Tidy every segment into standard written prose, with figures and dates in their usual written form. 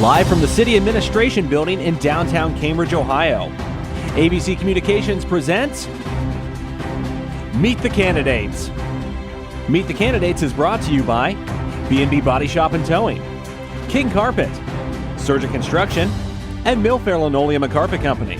Live from the City Administration Building in downtown Cambridge, Ohio, ABC Communications presents Meet the Candidates. Meet the Candidates is brought to you by B&B Body Shop and Towing, King Karpet, Surgent Construction, and Milfair Linoleum and Carpet Company.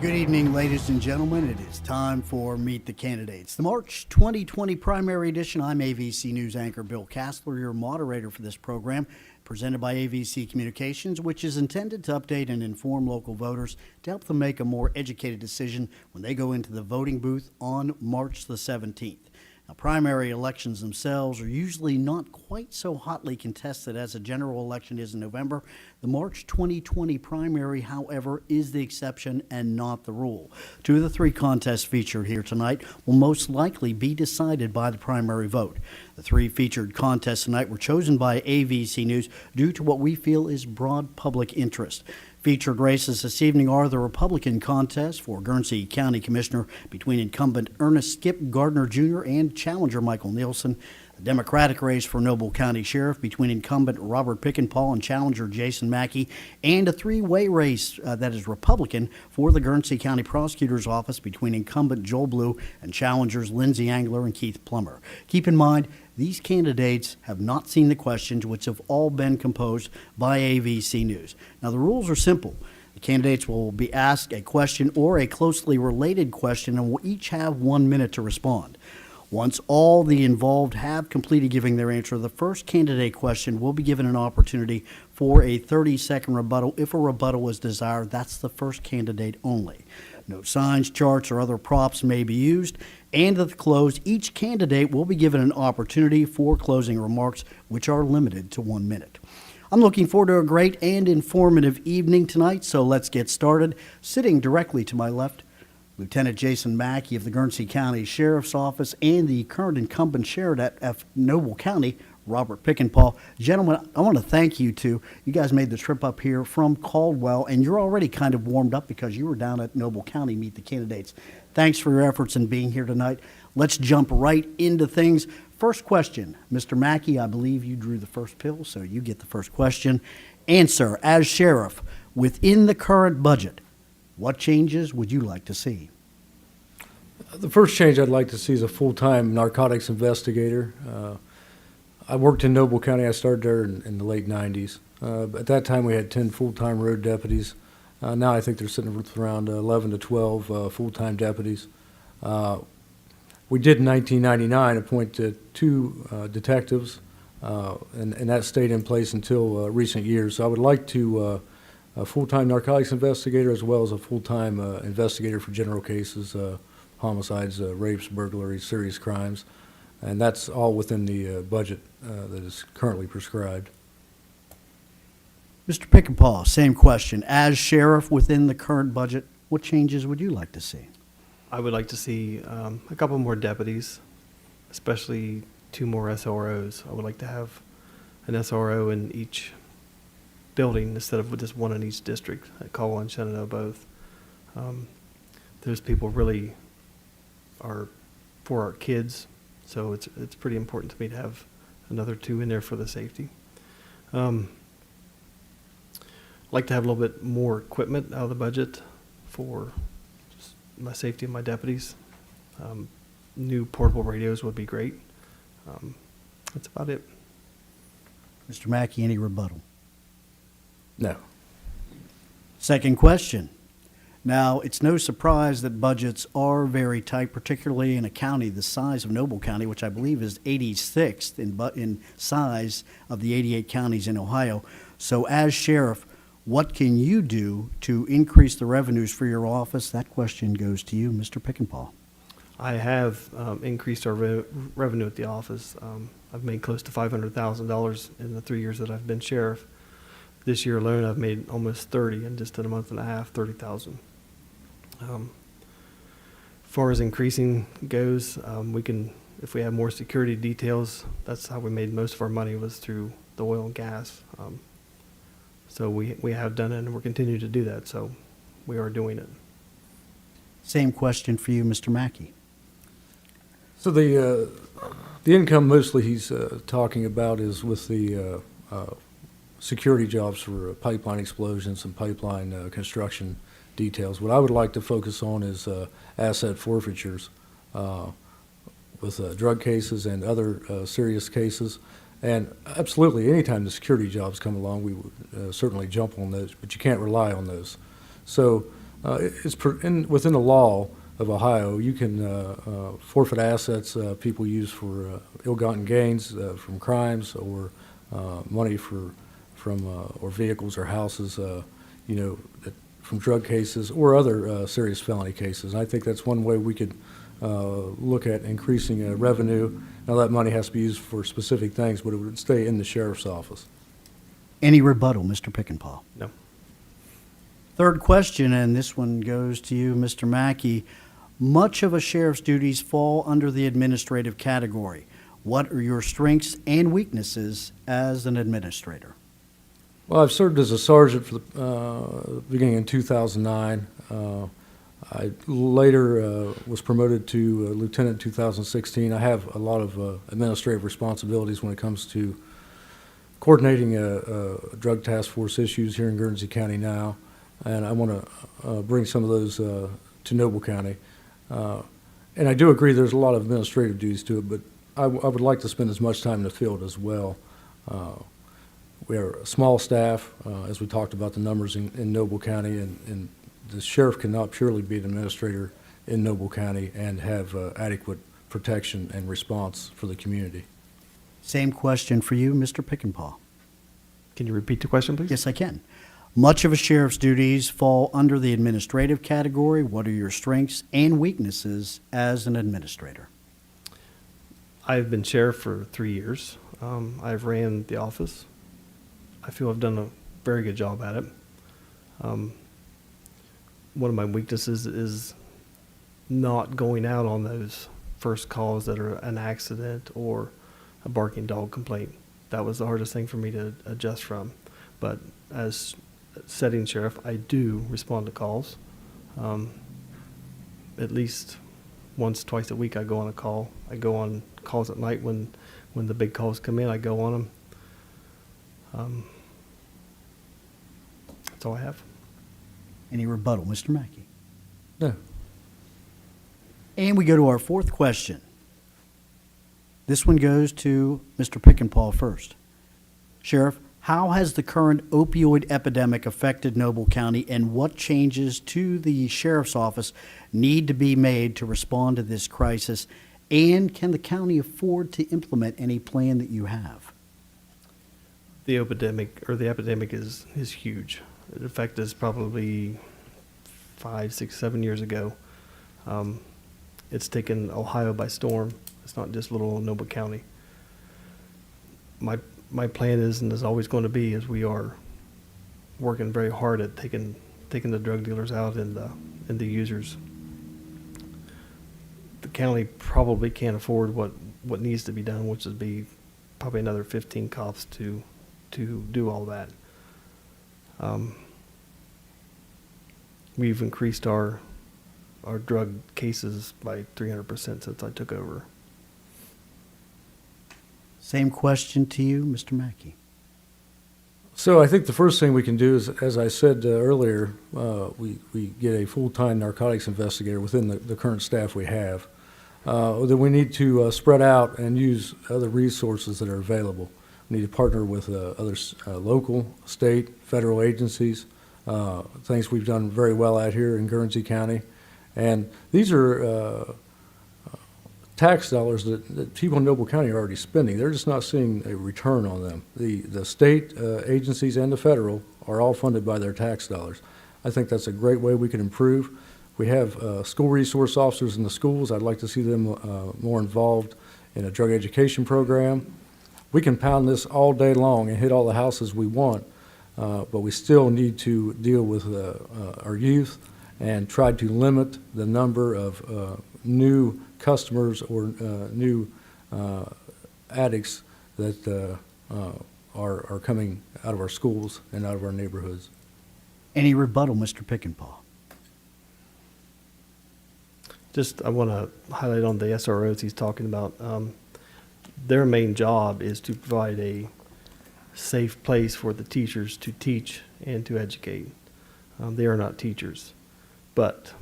Good evening, ladies and gentlemen. It is time for Meet the Candidates. The March 2020 primary edition. I'm AVC News anchor Bill Castler, your moderator for this program, presented by AVC Communications, which is intended to update and inform local voters to help them make a more educated decision when they go into the voting booth on March the 17th. Now, primary elections themselves are usually not quite so hotly contested as a general election is in November. The March 2020 primary, however, is the exception and not the rule. Two of the three contests featured here tonight will most likely be decided by the primary vote. The three featured contests tonight were chosen by AVC News due to what we feel is broad public interest. Featured races this evening are the Republican contest for Guernsey County Commissioner between incumbent Ernest Skip Gardner Jr. and challenger Michael Nielsen, the Democratic race for Noble County Sheriff between incumbent Robert Pickenpaugh and challenger Jason Mackey, and a three-way race that is Republican for the Guernsey County Prosecutor's Office between incumbent Joel Blue and challengers Lindsay Angler and Keith Plummer. Keep in mind, these candidates have not seen the questions, which have all been composed by AVC News. Now, the rules are simple. The candidates will be asked a question or a closely related question and will each have 1 minute to respond. Once all the involved have completed giving their answer, the first candidate question will be given an opportunity for a 30-second rebuttal. If a rebuttal is desired, that's the first candidate only. No signs, charts, or other props may be used. And at the close, each candidate will be given an opportunity for closing remarks, which are limited to 1 minute. I'm looking forward to a great and informative evening tonight, so let's get started. Sitting directly to my left, Lieutenant Jason Mackey of the Guernsey County Sheriff's Office and the current incumbent sheriff at Noble County, Robert Pickenpaugh. Gentlemen, I want to thank you two. You guys made the trip up here from Caldwell, and you're already kind of warmed up because you were down at Noble County Meet the Candidates. Thanks for your efforts in being here tonight. Let's jump right into things. First question, Mr. Mackey, I believe you drew the first pill, so you get the first question. Answer, as sheriff, within the current budget, what changes would you like to see? The first change I'd like to see is a full-time narcotics investigator. I worked in Noble County. I started there in the late 90s. At that time, we had 10 full-time road deputies. Now I think they're sitting with around 11 to 12 full-time deputies. We did in 1999 appoint two detectives, and that stayed in place until recent years. So I would like to a full-time narcotics investigator as well as a full-time investigator for general cases, homicides, rapes, burglaries, serious crimes, and that's all within the budget that is currently prescribed. Mr. Pickenpaugh, same question. As sheriff within the current budget, what changes would you like to see? I would like to see a couple more deputies, especially 2 more SROs. I would like to have an SRO in each building instead of just one in each district. At Caldwell and Shenandoah both. Those people really are for our kids, so it's pretty important to me to have another 2 in there for the safety. I'd like to have a little bit more equipment out of the budget for just my safety of my deputies. New portable radios would be great. That's about it. Mr. Mackey, any rebuttal? No. Second question. Now, it's no surprise that budgets are very tight, particularly in a county the size of Noble County, which I believe is 86th in size of the 88 counties in Ohio. So as sheriff, what can you do to increase the revenues for your office? That question goes to you, Mr. Pickenpaugh. I have increased our revenue at the office. I've made close to $500,000 in the 3 years that I've been sheriff. This year alone, I've made almost 30, and just in a month and a half, 30,000. As far as increasing goes, we can, if we have more security details, that's how we made most of our money, was through the oil and gas. So we have done it, and we're continuing to do that. So we are doing it. Same question for you, Mr. Mackey. So the income mostly he's talking about is with the security jobs for pipeline explosions and pipeline construction details. What I would like to focus on is asset forfeitures with drug cases and other serious cases. And absolutely, anytime the security jobs come along, we would certainly jump on those, but you can't rely on those. So within the law of Ohio, you can forfeit assets people use for ill-gotten gains from crimes or money from or vehicles or houses, from drug cases or other serious felony cases. And I think that's one way we could look at increasing revenue. Now, that money has to be used for specific things, but it would stay in the sheriff's office. Any rebuttal, Mr. Pickenpaw? No. Third question, and this one goes to you, Mr. Mackey. Much of a sheriff's duties fall under the administrative category. What are your strengths and weaknesses as an administrator? Well, I've served as a sergeant for the beginning in 2009. I later was promoted to lieutenant in 2016. I have a lot of administrative responsibilities when it comes to coordinating drug task force issues here in Guernsey County now, and I want to bring some of those to Noble County. And I do agree there's a lot of administrative duties to it, but I would like to spend as much time in the field as well. We are a small staff, as we talked about the numbers in Noble County, and the sheriff cannot purely be an administrator in Noble County and have adequate protection and response for the community. Same question for you, Mr. Pickenpaw. Can you repeat the question, please? Yes, I can. Much of a sheriff's duties fall under the administrative category. What are your strengths and weaknesses as an administrator? I've been sheriff for 3 years. I've ran the office. I feel I've done a very good job at it. One of my weaknesses is not going out on those first calls that are an accident or a barking dog complaint. That was the hardest thing for me to adjust from. But as setting sheriff, I do respond to calls. At least once, twice a week, I go on a call. I go on calls at night when the big calls come in. I go on them. That's all I have. Any rebuttal, Mr. Mackey? No. And we go to our fourth question. This one goes to Mr. Pickenpaw first. Sheriff, how has the current opioid epidemic affected Noble County, and what changes to the sheriff's office need to be made to respond to this crisis? And can the county afford to implement any plan that you have? The epidemic is huge. It affected us probably 5, 6, 7 years ago. It's taken Ohio by storm. It's not just little Noble County. My plan is, and is always going to be, is we are working very hard at taking the drug dealers out and the users. The county probably can't afford what needs to be done, which would be probably another 15 cops to do all that. We've increased our drug cases by 300% since I took over. Same question to you, Mr. Mackey. So I think the first thing we can do is, as I said earlier, we get a full-time narcotics investigator within the current staff we have. Then we need to spread out and use other resources that are available. We need to partner with other local, state, federal agencies, things we've done very well out here in Guernsey County. And these are tax dollars that people in Noble County are already spending. They're just not seeing a return on them. The state agencies and the federal are all funded by their tax dollars. I think that's a great way we can improve. We have school resource officers in the schools. I'd like to see them more involved in a drug education program. We can pound this all day long and hit all the houses we want, but we still need to deal with our youth and try to limit the number of new customers or new addicts that are coming out of our schools and out of our neighborhoods. Any rebuttal, Mr. Pickenpaw? Just I want to highlight on the SROs he's talking about. Their main job is to provide a safe place for the teachers to teach and to educate. They are not teachers. But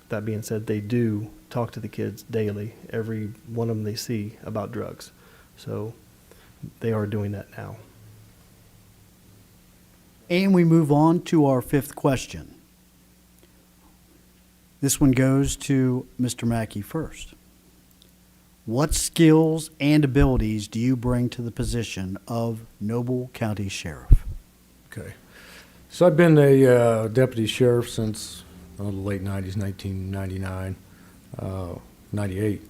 that being said, they do talk to the kids daily, every one of them they see, about drugs. So they are doing that now. And we move on to our fifth question. This one goes to Mr. Mackey first. What skills and abilities do you bring to the position of Noble County Sheriff? Okay. So I've been a deputy sheriff since the late 90s, 1999, 98.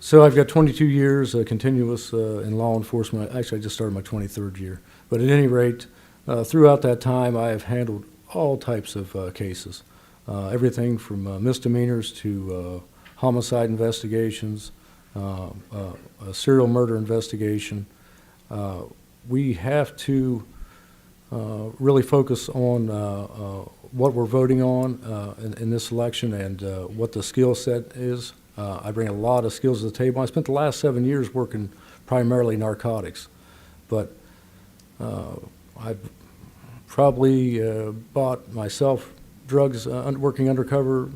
So I've got 22 years continuous in law enforcement. Actually, I just started my 23rd year. But at any rate, throughout that time, I have handled all types of cases. Everything from misdemeanors to homicide investigations, a serial murder investigation. We have to really focus on what we're voting on in this election and what the skill set is. I bring a lot of skills to the table. I spent the last 7 years working primarily narcotics, but I've probably bought myself drugs working undercover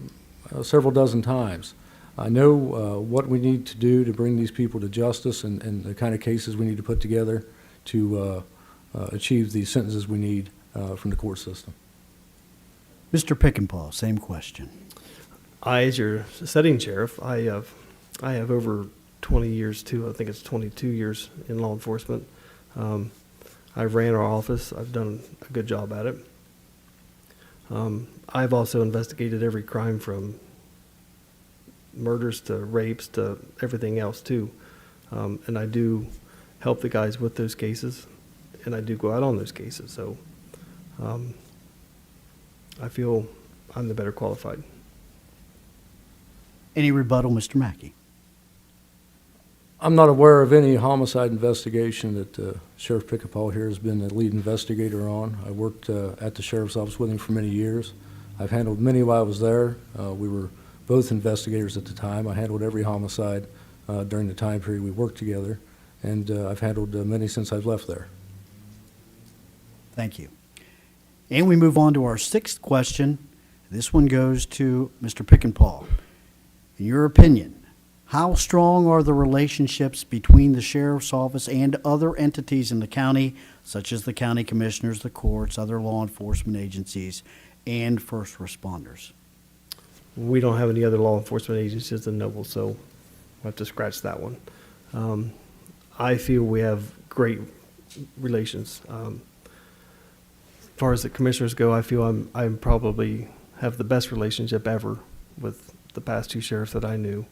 several dozen times. I know what we need to do to bring these people to justice and the kind of cases we need to put together to achieve the sentences we need from the court system. Mr. Pickenpaw, same question. I, as your setting sheriff, I have over 20 years too. I think it's 22 years in law enforcement. I ran our office. I've done a good job at it. I've also investigated every crime from murders to rapes to everything else too. And I do help the guys with those cases, and I do go out on those cases. So I feel I'm the better qualified. Any rebuttal, Mr. Mackey? I'm not aware of any homicide investigation that Sheriff Pickenpaw here has been the lead investigator on. I worked at the sheriff's office with him for many years. I've handled many while I was there. We were both investigators at the time. I handled every homicide during the time period we worked together, and I've handled many since I've left there. Thank you. And we move on to our sixth question. This one goes to Mr. Pickenpaw. In your opinion, how strong are the relationships between the sheriff's office and other entities in the county, such as the county commissioners, the courts, other law enforcement agencies, and first responders? We don't have any other law enforcement agencies than Noble, so we'll have to scratch that one. I feel we have great relations. As far as the commissioners go, I feel I'm probably have the best relationship ever with the past two sheriffs that I knew.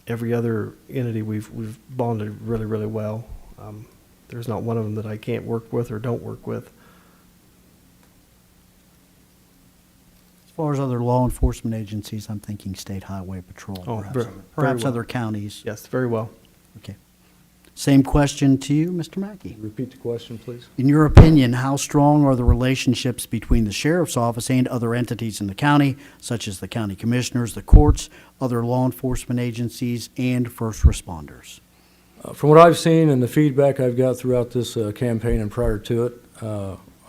Every other entity we've bonded really, really well. There's not one of them that I can't work with or don't work with. As far as other law enforcement agencies, I'm thinking State Highway Patrol, Oh, perhaps, very perhaps well. other counties. Yes, very well. Okay. Same question to you, Mr. Mackey. Repeat the question, please. In your opinion, how strong are the relationships between the sheriff's office and other entities in the county, such as the county commissioners, the courts, other law enforcement agencies, and first responders? From what I've seen and the feedback I've got throughout this campaign and prior to it,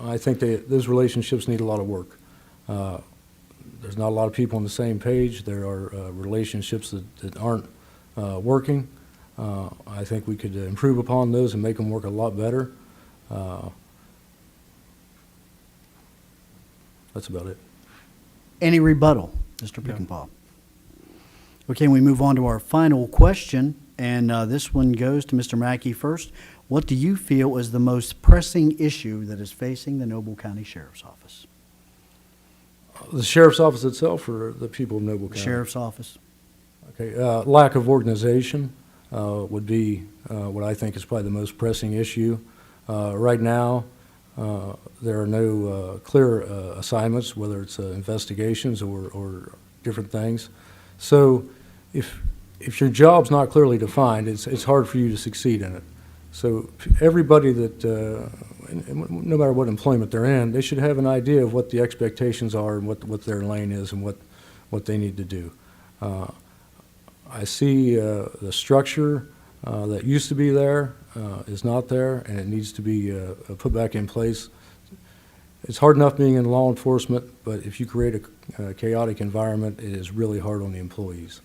I think those relationships need a lot of work. There's not a lot of people on the same page. There are relationships that aren't working. I think we could improve upon those and make them work a lot better. That's about it. Any rebuttal, Mr. Pickenpaw? Okay, we move on to our final question, and this one goes to Mr. Mackey first. What do you feel is the most pressing issue that is facing the Noble County Sheriff's Office? The sheriff's office itself, or the people of Noble The County? Sheriff's Office. Okay, lack of organization would be what I think is probably the most pressing issue. Right now, there are no clear assignments, whether it's investigations or different things. So if your job's not clearly defined, it's hard for you to succeed in it. So everybody that, no matter what employment they're in, they should have an idea of what the expectations are and what their lane is and what they need to do. I see the structure that used to be there is not there, and it needs to be put back in place. It's hard enough being in law enforcement, but if you create a chaotic environment, it is really hard on the employees.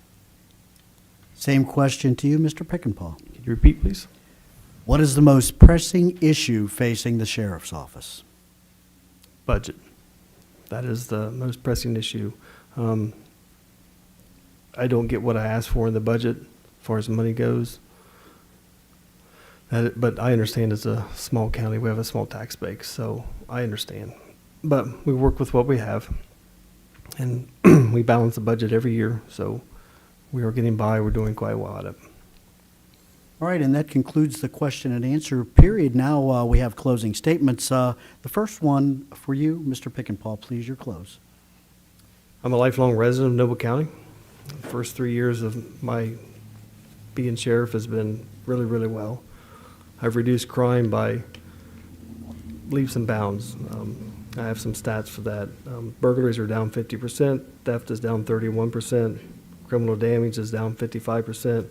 Same question to you, Mr. Pickenpaw. Could you repeat, please? What is the most pressing issue facing the sheriff's office? Budget. That is the most pressing issue. I don't get what I asked for in the budget as far as money goes. But I understand it's a small county. We have a small tax base, so I understand. But we work with what we have, and we balance the budget every year, so we are getting by. We're doing quite well at it. All right, and that concludes the question and answer period. Now we have closing statements. The first one for you, Mr. Pickenpaw, please, your close. I'm a lifelong resident of Noble County. The first 3 years of my being sheriff has been really, really well. I've reduced crime by leaps and bounds. I have some stats for that. Burglaries are down 50%, theft is down 31%, criminal damage is down 55%,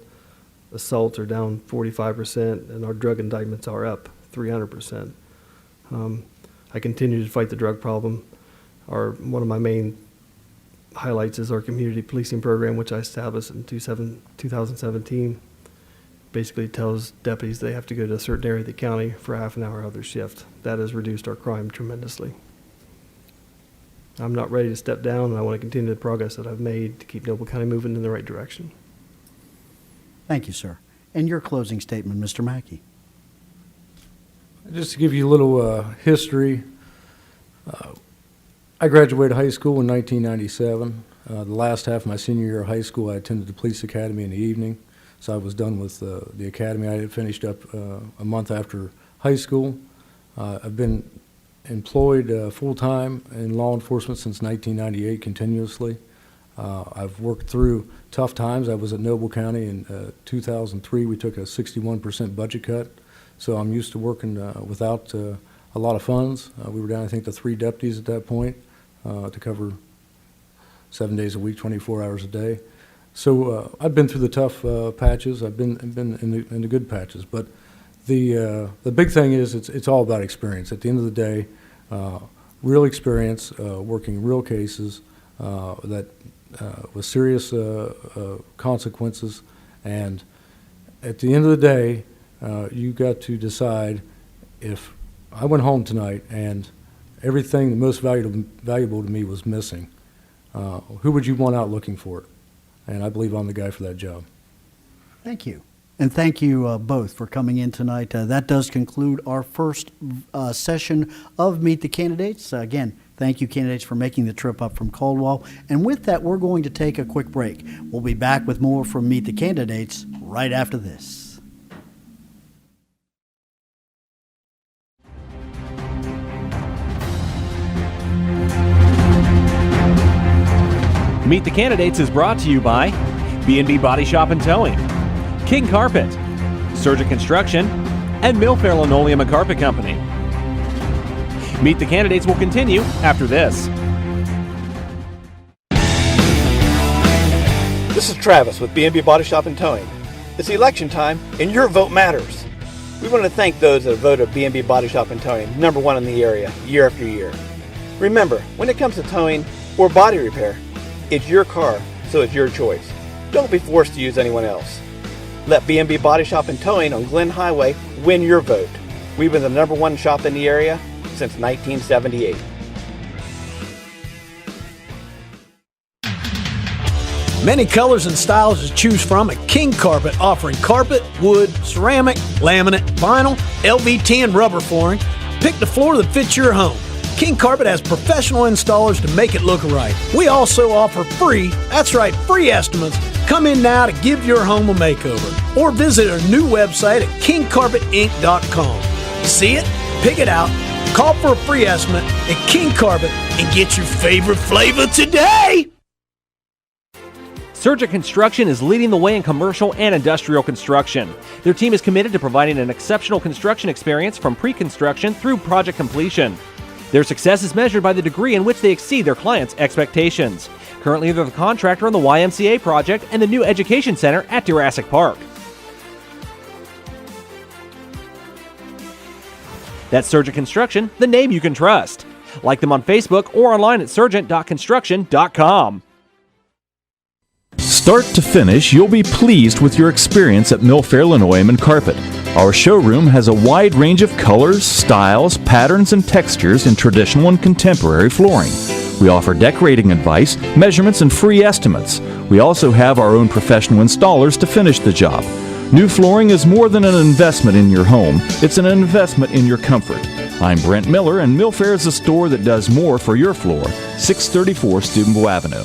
assaults are down 45%, and our drug indictments are up 300%. I continue to fight the drug problem. One of my main highlights is our community policing program, which I established in 2017. Basically tells deputies they have to go to a certain area of the county for half an hour out of their shift. That has reduced our crime tremendously. I'm not ready to step down, and I want to continue the progress that I've made to keep Noble County moving in the right direction. Thank you, sir. And your closing statement, Mr. Mackey. Just to give you a little history, I graduated high school in 1997. The last half of my senior year of high school, I attended the police academy in the evening. So I was done with the academy. I had finished up a month after high school. I've been employed full-time in law enforcement since 1998 continuously. I've worked through tough times. I was at Noble County in 2003. We took a 61% budget cut. So I'm used to working without a lot of funds. We were down, I think, to 3 deputies at that point to cover 7 days a week, 24 hours a day. So I've been through the tough patches. I've been in the good patches. But the big thing is it's all about experience. At the end of the day, real experience, working real cases that with serious consequences. And at the end of the day, you got to decide if I went home tonight and everything the most valuable to me was missing, who would you want out looking for it? And I believe I'm the guy for that job. Thank you. And thank you both for coming in tonight. That does conclude our first session of Meet the Candidates. Again, thank you, candidates, for making the trip up from Caldwell. And with that, we're going to take a quick break. We'll be back with more from Meet the Candidates right after this. Meet the Candidates is brought to you by B&B Body Shop and Towing, King Karpet, Surgent Construction, and Milfair Linoleum and Carpet Company. Meet the Candidates will continue after this. This is Travis with B&B Body Shop and Towing. It's election time, and your vote matters. We want to thank those that have voted B&B Body Shop and Towing #1 in the area year after year. Remember, when it comes to towing or body repair, it's your car, so it's your choice. Don't be forced to use anyone else. Let B&B Body Shop and Towing on Glen Highway win your vote. We've been the #1 shop in the area since 1978. Many colors and styles to choose from at King Karpet, offering carpet, wood, ceramic, laminate, vinyl, LVT, and rubber flooring. Pick the floor that fits your home. King Karpet has professional installers to make it look right. We also offer free estimates. Come in now to give your home a makeover. Or visit our new website at kingcarpetinc.com. See it, pick it out, call for a free estimate at King Karpet and get your favorite flavor today! Surgent Construction is leading the way in commercial and industrial construction. Their team is committed to providing an exceptional construction experience from pre-construction through project completion. Their success is measured by the degree in which they exceed their clients' expectations. Currently, they're the contractor on the YMCA project and the new education center at Jurassic Park. That's Surgent Construction, the name you can trust. Like them on Facebook or online at surgent.construction.com. Start to finish, you'll be pleased with your experience at Milfair Linoleum and Karpet. Our showroom has a wide range of colors, styles, patterns, and textures in traditional and contemporary flooring. We offer decorating advice, measurements, and free estimates. We also have our own professional installers to finish the job. New flooring is more than an investment in your home, it's an investment in your comfort. I'm Brent Miller, and Milfair is a store that does more for your floor. 634 Steubenville Avenue.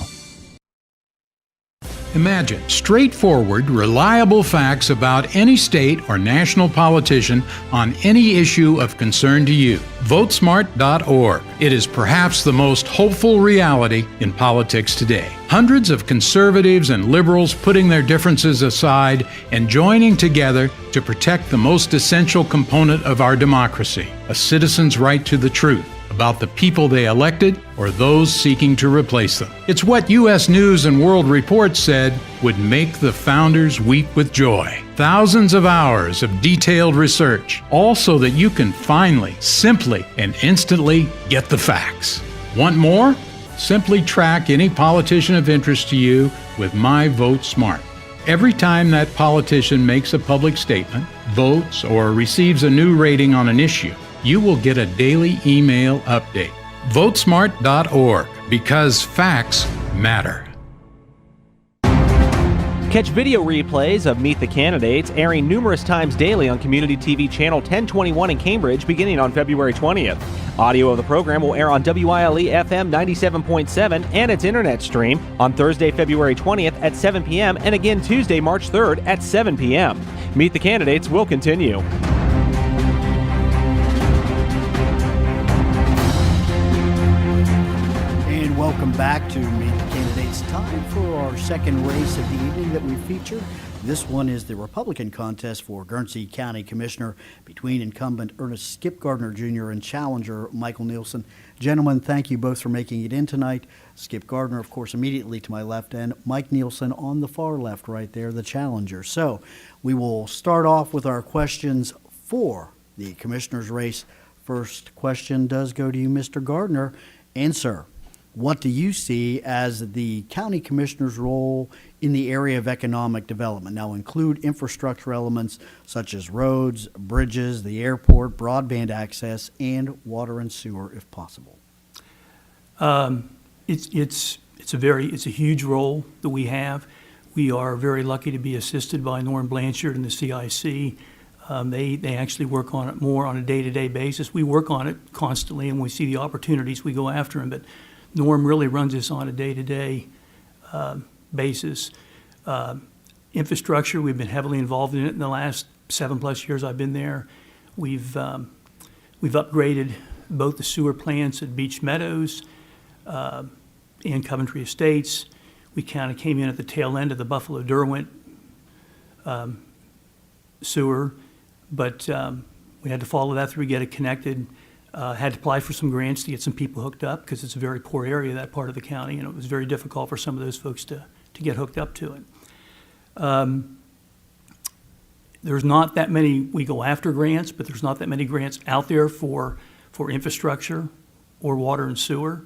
Imagine straightforward, reliable facts about any state or national politician on any issue of concern to you. Votesmart.org. It is perhaps the most hopeful reality in politics today. Hundreds of conservatives and liberals putting their differences aside and joining together to protect the most essential component of our democracy, a citizen's right to the truth about the people they elected or those seeking to replace them. It's what U.S. News and World Report said would make the founders weep with joy. Thousands of hours of detailed research, all so that you can finally, simply, and instantly get the facts. Want more? Simply track any politician of interest to you with My Vote Smart. Every time that politician makes a public statement, votes, or receives a new rating on an issue, you will get a daily email update. Votesmart.org, because facts matter. Catch video replays of Meet the Candidates airing numerous times daily on Community TV Channel 1021 in Cambridge beginning on February 20th. Audio of the program will air on WILE FM 97.7 and its internet stream on Thursday, February 20th at 7 p.m. and again Tuesday, March 3rd at 7 p.m. Meet the Candidates will continue. Welcome back to Meet the Candidates. Time for our second race of the evening that we feature. This one is the Republican contest for Guernsey County Commissioner between incumbent Ernest Skip Gardner Jr. and challenger Michael Nielsen. Gentlemen, thank you both for making it in tonight. Skip Gardner, of course, immediately to my left, and Mike Nielsen on the far left right there, the challenger. So we will start off with our questions for the commissioner's race. First question does go to you, Mr. Gardner. And sir, what do you see as the county commissioner's role in the area of economic development? Now, include infrastructure elements such as roads, bridges, the airport, broadband access, and water and sewer, if possible. It's a huge role that we have. We are very lucky to be assisted by Norm Blanchard and the CIC. They actually work on it more on a day-to-day basis. We work on it constantly, and we see the opportunities, we go after them. But Norm really runs this on a day-to-day basis. Infrastructure, we've been heavily involved in it in the last 7+ years I've been there. We've upgraded both the sewer plants at Beach Meadows and Coventry Estates. We kind of came in at the tail end of the Buffalo Derwent sewer, but we had to follow that through, get it connected. Had to apply for some grants to get some people hooked up because it's a very poor area, that part of the county, and it was very difficult for some of those folks to get hooked up to it. There's not that many, we go after grants, but there's not that many grants out there for infrastructure or water and sewer.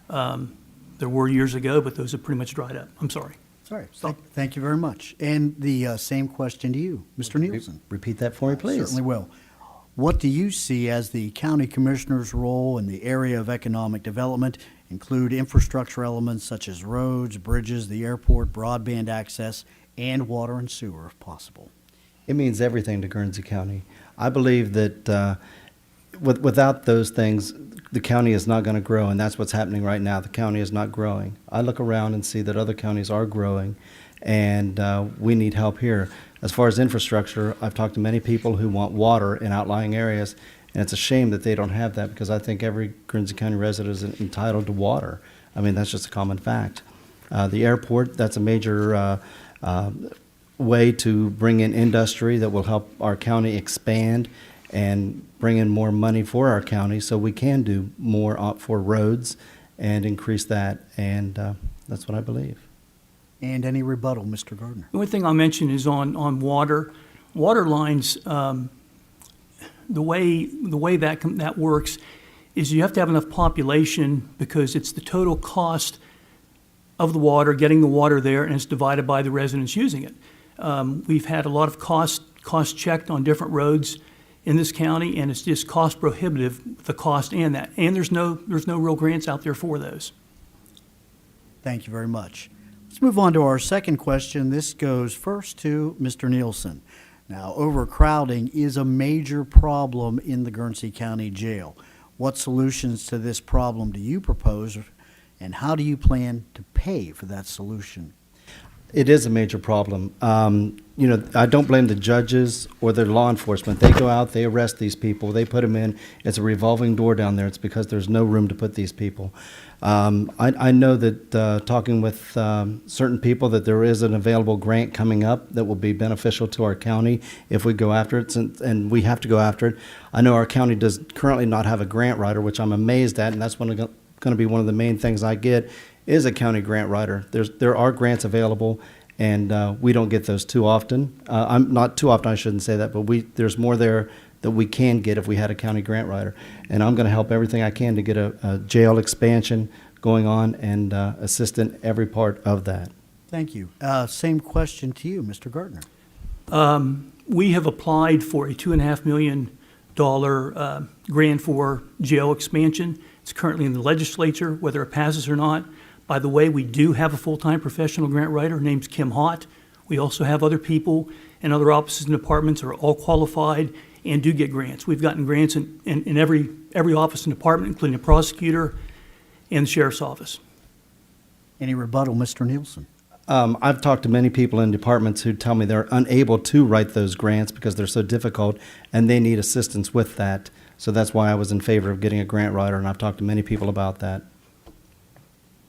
There were years ago, but those have pretty much dried up. I'm sorry. Sorry. Thank you very much. And the same question to you, Mr. Nielsen. Repeat that for me, please. Certainly will. What do you see as the county commissioner's role in the area of economic development? Include infrastructure elements such as roads, bridges, the airport, broadband access, and water and sewer, if possible. It means everything to Guernsey County. I believe that without those things, the county is not going to grow, and that's what's happening right now. The county is not growing. I look around and see that other counties are growing, and we need help here. As far as infrastructure, I've talked to many people who want water in outlying areas, and it's a shame that they don't have that because I think every Guernsey County resident is entitled to water. I mean, that's just a common fact. The airport, that's a major way to bring in industry that will help our county expand and bring in more money for our county so we can do more for roads and increase that. And That's what I believe. And any rebuttal, Mr. Gardner? The only thing I'll mention is on water. Water lines, the way that works is you have to have enough population because it's the total cost of the water, getting the water there, and it's divided by the residents using it. We've had a lot of cost checked on different roads in this county, and it's just cost prohibitive, the cost and that. And there's no real grants out there for those. Thank you very much. Let's move on to our second question. This goes first to Mr. Nielsen. Now, overcrowding is a major problem in the Guernsey County Jail. What solutions to this problem do you propose, and how do you plan to pay for that solution? It is a major problem. I don't blame the judges or the law enforcement. They go out, they arrest these people, they put them in. It's a revolving door down there. It's because there's no room to put these people. I know that talking with certain people that there is an available grant coming up that will be beneficial to our county if we go after it, and we have to go after it. I know our county does currently not have a grant writer, which I'm amazed at, and that's going to be one of the main things I get is a county grant writer. There are grants available, and we don't get those too often. I'm not too often, I shouldn't say that, but there's more there that we can get if we had a county grant writer. And I'm going to help everything I can to get a jail expansion going on and assist in every part of that. Thank you. Same question to you, Mr. Gardner. We have applied for a $2.5 million grant for jail expansion. It's currently in the legislature, whether it passes or not. By the way, we do have a full-time professional grant writer. Her name's Kim Hott. We also have other people in other offices and departments who are all qualified and do get grants. We've gotten grants in every office and department, including the prosecutor and the sheriff's office. Any rebuttal, Mr. Nielsen? I've talked to many people in departments who tell me they're unable to write those grants because they're so difficult and they need assistance with that. So that's why I was in favor of getting a grant writer, and I've talked to many people about that.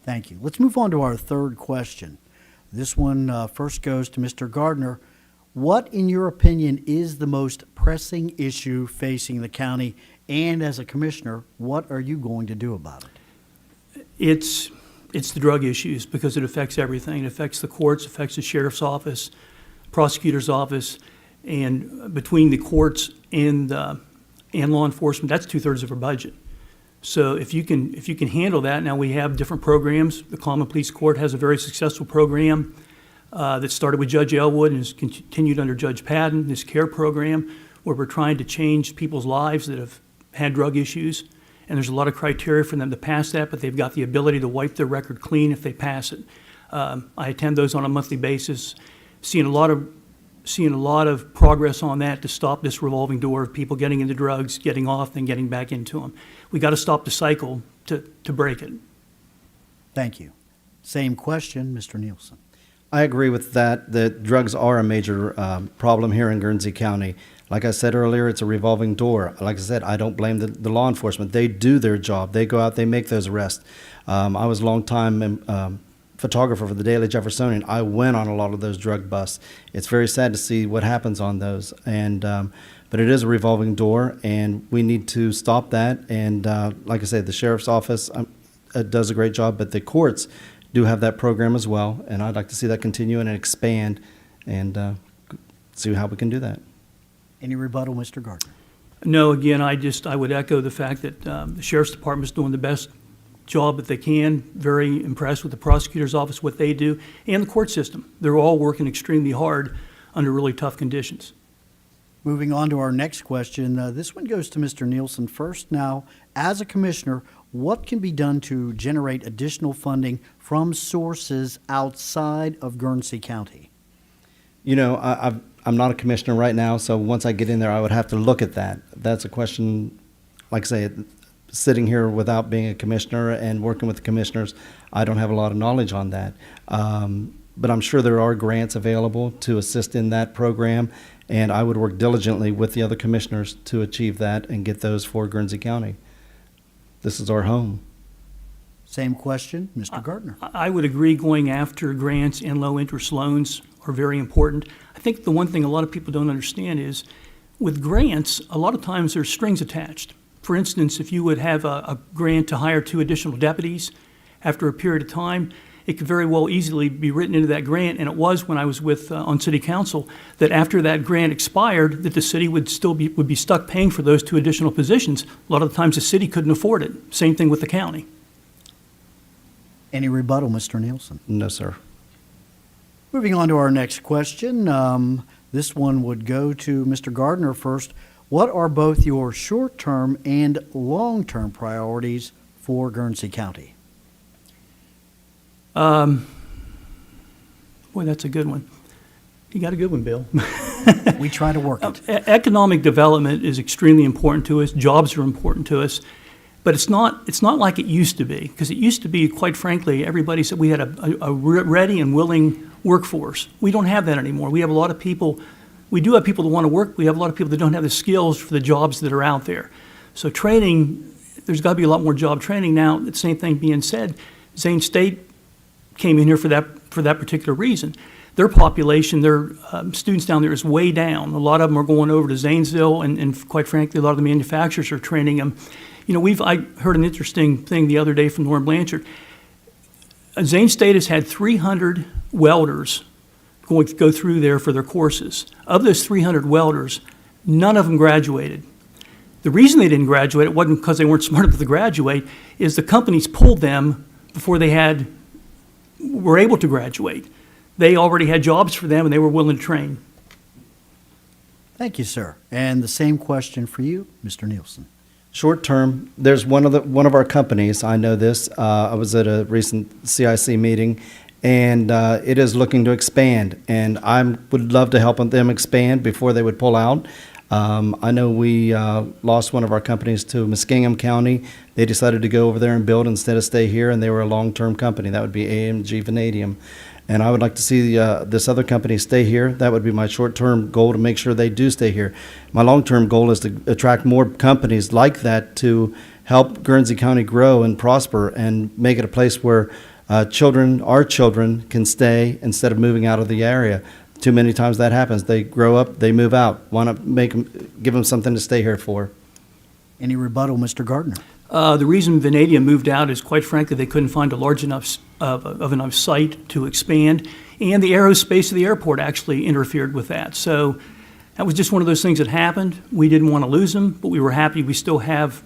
Thank you. Let's move on to our third question. This one first goes to Mr. Gardner. What, in your opinion, is the most pressing issue facing the county? And as a commissioner, what are you going to do about it? It's the drug issues because it affects everything. It affects the courts, affects the sheriff's office, prosecutor's office, and between the courts and law enforcement, that's 2/3 of our budget. So if you can handle that, now we have different programs. The Common Pleas Court has a very successful program that started with Judge Elwood and has continued under Judge Padden, this CARE program, where we're trying to change people's lives that have had drug issues. And there's a lot of criteria for them to pass that, but they've got the ability to wipe their record clean if they pass it. I attend those on a monthly basis, seeing a lot of progress on that to stop this revolving door of people getting into drugs, getting off, then getting back into them. We got to stop the cycle to break it. Thank you. Same question, Mr. Nielsen. I agree with that drugs are a major problem here in Guernsey County. Like I said earlier, it's a revolving door. Like I said, I don't blame the law enforcement. They do their job. They go out, they make those arrests. I was a long-time photographer for the Daily Jeffersonian. I went on a lot of those drug busts. It's very sad to see what happens on those. And but it is a revolving door, and we need to stop that. And like I said, the sheriff's office does a great job, but the courts do have that program as well, and I'd like to see that continue and expand and see how we can do that. Any rebuttal, Mr. Gardner? No, again, I would echo the fact that the Sheriff's Department is doing the best job that they can. Very impressed with the prosecutor's office, what they do, and the court system. They're all working extremely hard under really tough conditions. Moving on to our next question. This one goes to Mr. Nielsen first. Now, as a commissioner, what can be done to generate additional funding from sources outside of Guernsey County? You know, I'm not a commissioner right now, so once I get in there, I would have to look at that. That's a question, like I say, sitting here without being a commissioner and working with the commissioners, I don't have a lot of knowledge on that. But I'm sure there are grants available to assist in that program, and I would work diligently with the other commissioners to achieve that and get those for Guernsey County. This is our home. Same question, Mr. Gardner. I would agree going after grants and low-interest loans are very important. I think the one thing a lot of people don't understand is with grants, a lot of times there's strings attached. For instance, if you would have a grant to hire 2 additional deputies after a period of time, it could very well easily be written into that grant, and it was when I was on city council, that after that grant expired, that the city would be stuck paying for those 2 additional positions. A lot of the times the city couldn't afford it. Same thing with the county. Any rebuttal, Mr. Nielsen? No, sir. Moving on to our next question. This one would go to Mr. Gardner first. What are both your short-term and long-term priorities for Guernsey County? Boy, that's a good one. You got a good one, Bill. We try to work it. Economic development is extremely important to us. Jobs are important to us. But it's not like it used to be, because it used to be, quite frankly, everybody said we had a ready and willing workforce. We don't have that anymore. We have a lot of people, we do have people that want to work. We have a lot of people that don't have the skills for the jobs that are out there. So training, there's got to be a lot more job training now. The same thing being said, Zane State came in here for that particular reason. Their population, their students down there is way down. A lot of them are going over to Zanesville, and quite frankly, a lot of the manufacturers are training them. You know, I heard an interesting thing the other day from Lauren Blanchard. Zane State has had 300 welders go through there for their courses. Of those 300 welders, none of them graduated. The reason they didn't graduate, it wasn't because they weren't smart enough to graduate, is the companies pulled them before they were able to graduate. They already had jobs for them, and they were willing to train. Thank you, sir. And the same question for you, Mr. Nielsen. Short term, there's one of our companies, I know this, I was at a recent CIC meeting, and it is looking to expand, and I would love to help them expand before they would pull out. I know we lost one of our companies to Muskingum County. They decided to go over there and build instead of stay here, and they were a long-term company. That would be AMG Vanadium. And I would like to see this other company stay here. That would be my short-term goal, to make sure they do stay here. My long-term goal is to attract more companies like that to help Guernsey County grow and prosper and make it a place where our children can stay instead of moving out of the area. Too many times that happens. They grow up, they move out. Want to give them something to stay here for. Any rebuttal, Mr. Gardner? The reason Vanadium moved out is, quite frankly, they couldn't find a large enough of enough site to expand, and the aerospace of the airport actually interfered with that. So that was just one of those things that happened. We didn't want to lose them, but we were happy we still have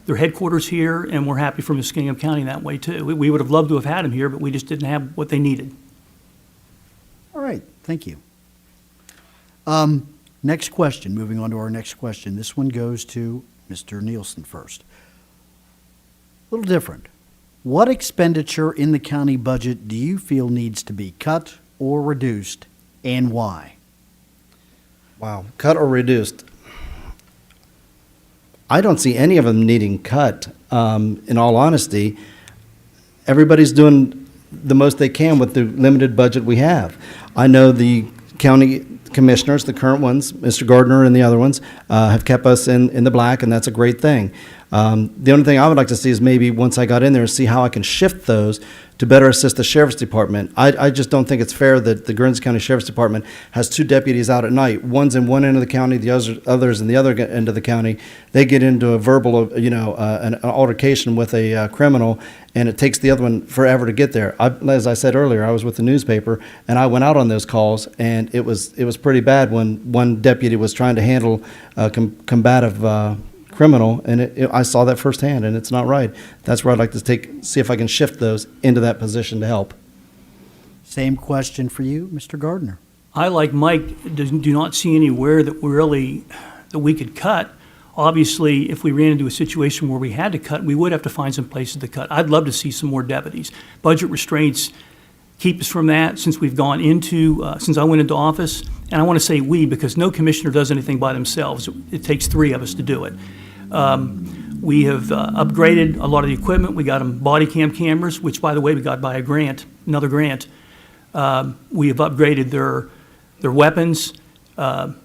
their headquarters here, and we're happy for Muskingum County that way too. We would have loved to have had them here, but we just didn't have what they needed. All right, thank you. Next question, moving on to our next question. This one goes to Mr. Nielsen first. A little different. What expenditure in the county budget do you feel needs to be cut or reduced, and why? Wow, cut or reduced? I don't see any of them needing cut. In all honesty, everybody's doing the most they can with the limited budget we have. I know the county commissioners, the current ones, Mr. Gardner and the other ones, have kept us in the black, and that's a great thing. The only thing I would like to see is maybe once I got in there, see how I can shift those to better assist the Sheriff's Department. I just don't think it's fair that the Guernsey County Sheriff's Department has 2 deputies out at night. One's in one end of the county, the other's in the other end of the county. They get into a verbal, an altercation with a criminal, and it takes the other one forever to get there. As I said earlier, I was with the newspaper, and I went out on those calls, and it was pretty bad when one deputy was trying to handle a combative criminal, and I saw that firsthand, and it's not right. That's where I'd like to see if I can shift those into that position to help. Same question for you, Mr. Gardner. I, like Mike, do not see anywhere that we could cut. Obviously, if we ran into a situation where we had to cut, we would have to find some places to cut. I'd love to see some more deputies. Budget restraints keep us from that since I went into office. And I want to say we, because no commissioner does anything by themselves. It takes 3 of us to do it. We have upgraded a lot of the equipment. We got them body cam cameras, which, by the way, we got by another grant. We have upgraded their weapons.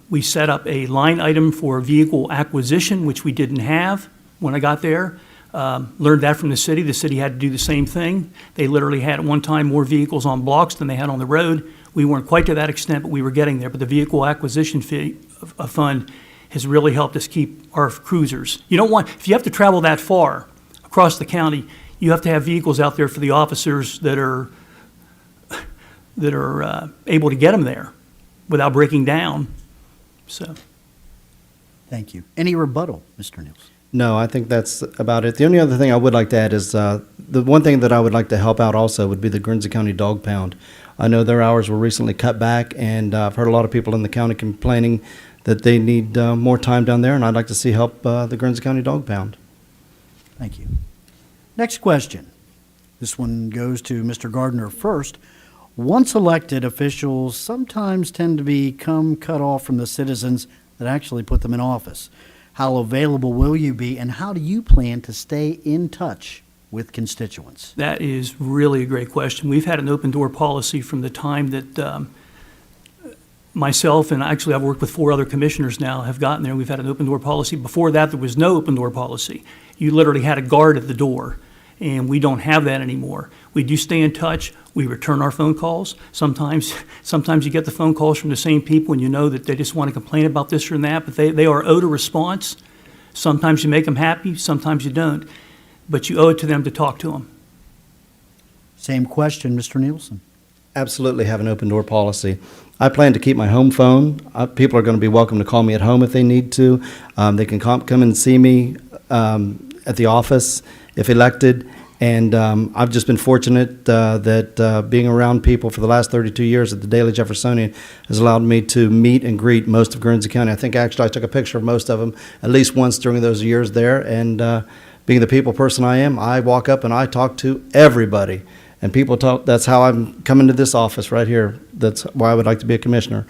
We set up a line item for vehicle acquisition, which we didn't have when I got there. Learned that from the city. The city had to do the same thing. They literally had at one time more vehicles on blocks than they had on the road. We weren't quite to that extent, but we were getting there. But the vehicle acquisition fund has really helped us keep our cruisers. If you have to travel that far across the county, you have to have vehicles out there for the officers that are that are able to get them there without breaking down. So, Thank you. Any rebuttal, Mr. Nielsen? No, I think that's about it. The only other thing I would like to add is the one thing that I would like to help out also would be the Guernsey County Dog Pound. I know their hours were recently cut back, and I've heard a lot of people in the county complaining that they need more time down there, and I'd like to see help the Guernsey County Dog Pound. Thank you. Next question. This one goes to Mr. Gardner first. Once elected, officials sometimes tend to become cut off from the citizens that actually put them in office. How available will you be, and how do you plan to stay in touch with constituents? that is really a great question. We've had an open door policy from the time that myself, and actually I've worked with 4 other commissioners now, have gotten there. We've had an open door policy. Before that, there was no open door policy. You literally had a guard at the door, and we don't have that anymore. We do stay in touch. We return our phone calls. Sometimes you get the phone calls from the same people, and you know that they just want to complain about this or that, but they are owed a response. Sometimes you make them happy, sometimes you don't, but you owe it to them to talk to them. Same question, Mr. Nielsen. Absolutely have an open door policy. I plan to keep my home phone. People are going to be welcome to call me at home if they need to. They can come and see me at the office if elected. And I've just been fortunate that being around people for the last 32 years at the Daily Jeffersonian has allowed me to meet and greet most of Guernsey County. I think actually I took a picture of most of them at least once during those years there. And being the people person I am, I walk up and I talk to everybody. And people talk, that's how I'm coming to this office right here. That's why I would like to be a commissioner,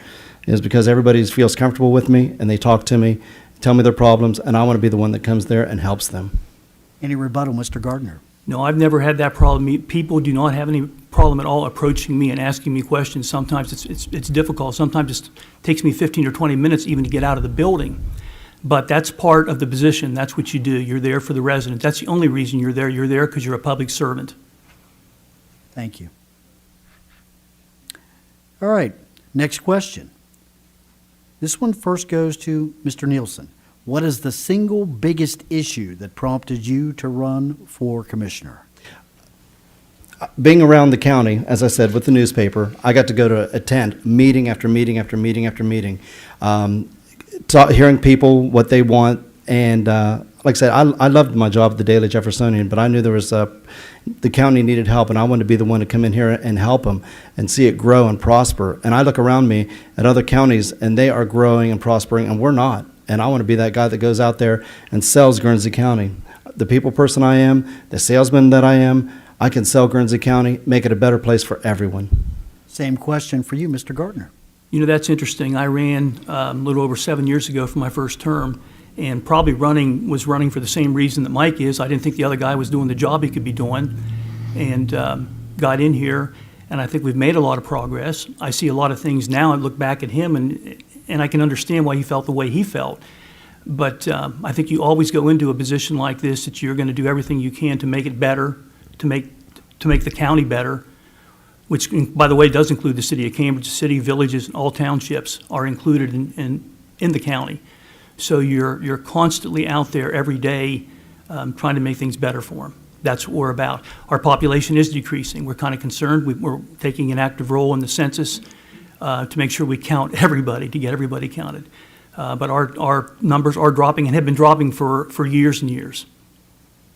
is because everybody feels comfortable with me and they talk to me, tell me their problems, and I want to be the one that comes there and helps them. Any rebuttal, Mr. Gardner? No, I've never had that problem. People do not have any problem at all approaching me and asking me questions. Sometimes it's difficult. Sometimes it takes me 15 or 20 minutes even to get out of the building. But that's part of the position. That's what you do. You're there for the resident. That's the only reason you're there. You're there because you're a public servant. Thank you. All right, next question. This one first goes to Mr. Nielsen. What is the single biggest issue that prompted you to run for commissioner? Being around the county, as I said, with the newspaper, I got to go to attend meeting after meeting after meeting after meeting, hearing people what they want. And like I said, I loved my job at the Daily Jeffersonian, but I knew there was the county needed help, and I wanted to be the one to come in here and help them and see it grow and prosper. And I look around me at other counties, and they are growing and prospering, and we're not. And I want to be that guy that goes out there and sells Guernsey County. The people person I am, the salesman that I am, I can sell Guernsey County, make it a better place for everyone. Same question for you, Mr. Gardner. You know, that's interesting. I ran a little over 7 years ago for my first term, and probably was running for the same reason that Mike is. I didn't think the other guy was doing the job he could be doing, and got in here, and I think we've made a lot of progress. I see a lot of things now. I look back at him, and I can understand why he felt the way he felt. But I think you always go into a position like this that you're going to do everything you can to make it better, to make the county better, which, by the way, does include the city of Cambridge. The city, villages, and all townships are included in the county. So you're constantly out there every day trying to make things better for them. That's what we're about. Our population is decreasing. We're kind of concerned. We're taking an active role in the census to make sure we count everybody, to get everybody counted. But our numbers are dropping and have been dropping for years and years.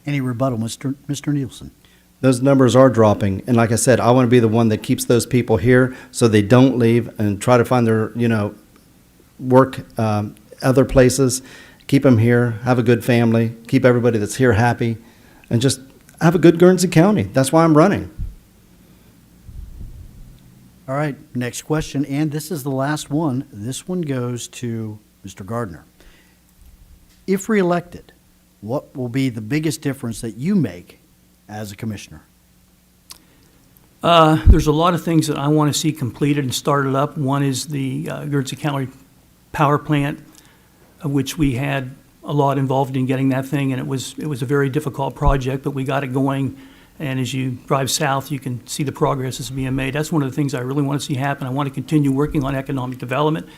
Any rebuttal, Mr. Nielsen? Those numbers are dropping, and like I said, I want to be the one that keeps those people here so they don't leave and try to find their, work other places, keep them here, have a good family, keep everybody that's here happy, and just have a good Guernsey County. That's why I'm running. All right, next question, and this is the last one. This one goes to Mr. Gardner. If reelected, what will be the biggest difference that you make as a commissioner? There's a lot of things that I want to see completed and started up. One is the Guernsey County power plant, of which we had a lot involved in getting that thing, and it was a very difficult project, but we got it going. And as you drive south, you can see the progress that's being made. That's one of the things I really want to see happen. I want to continue working on economic development.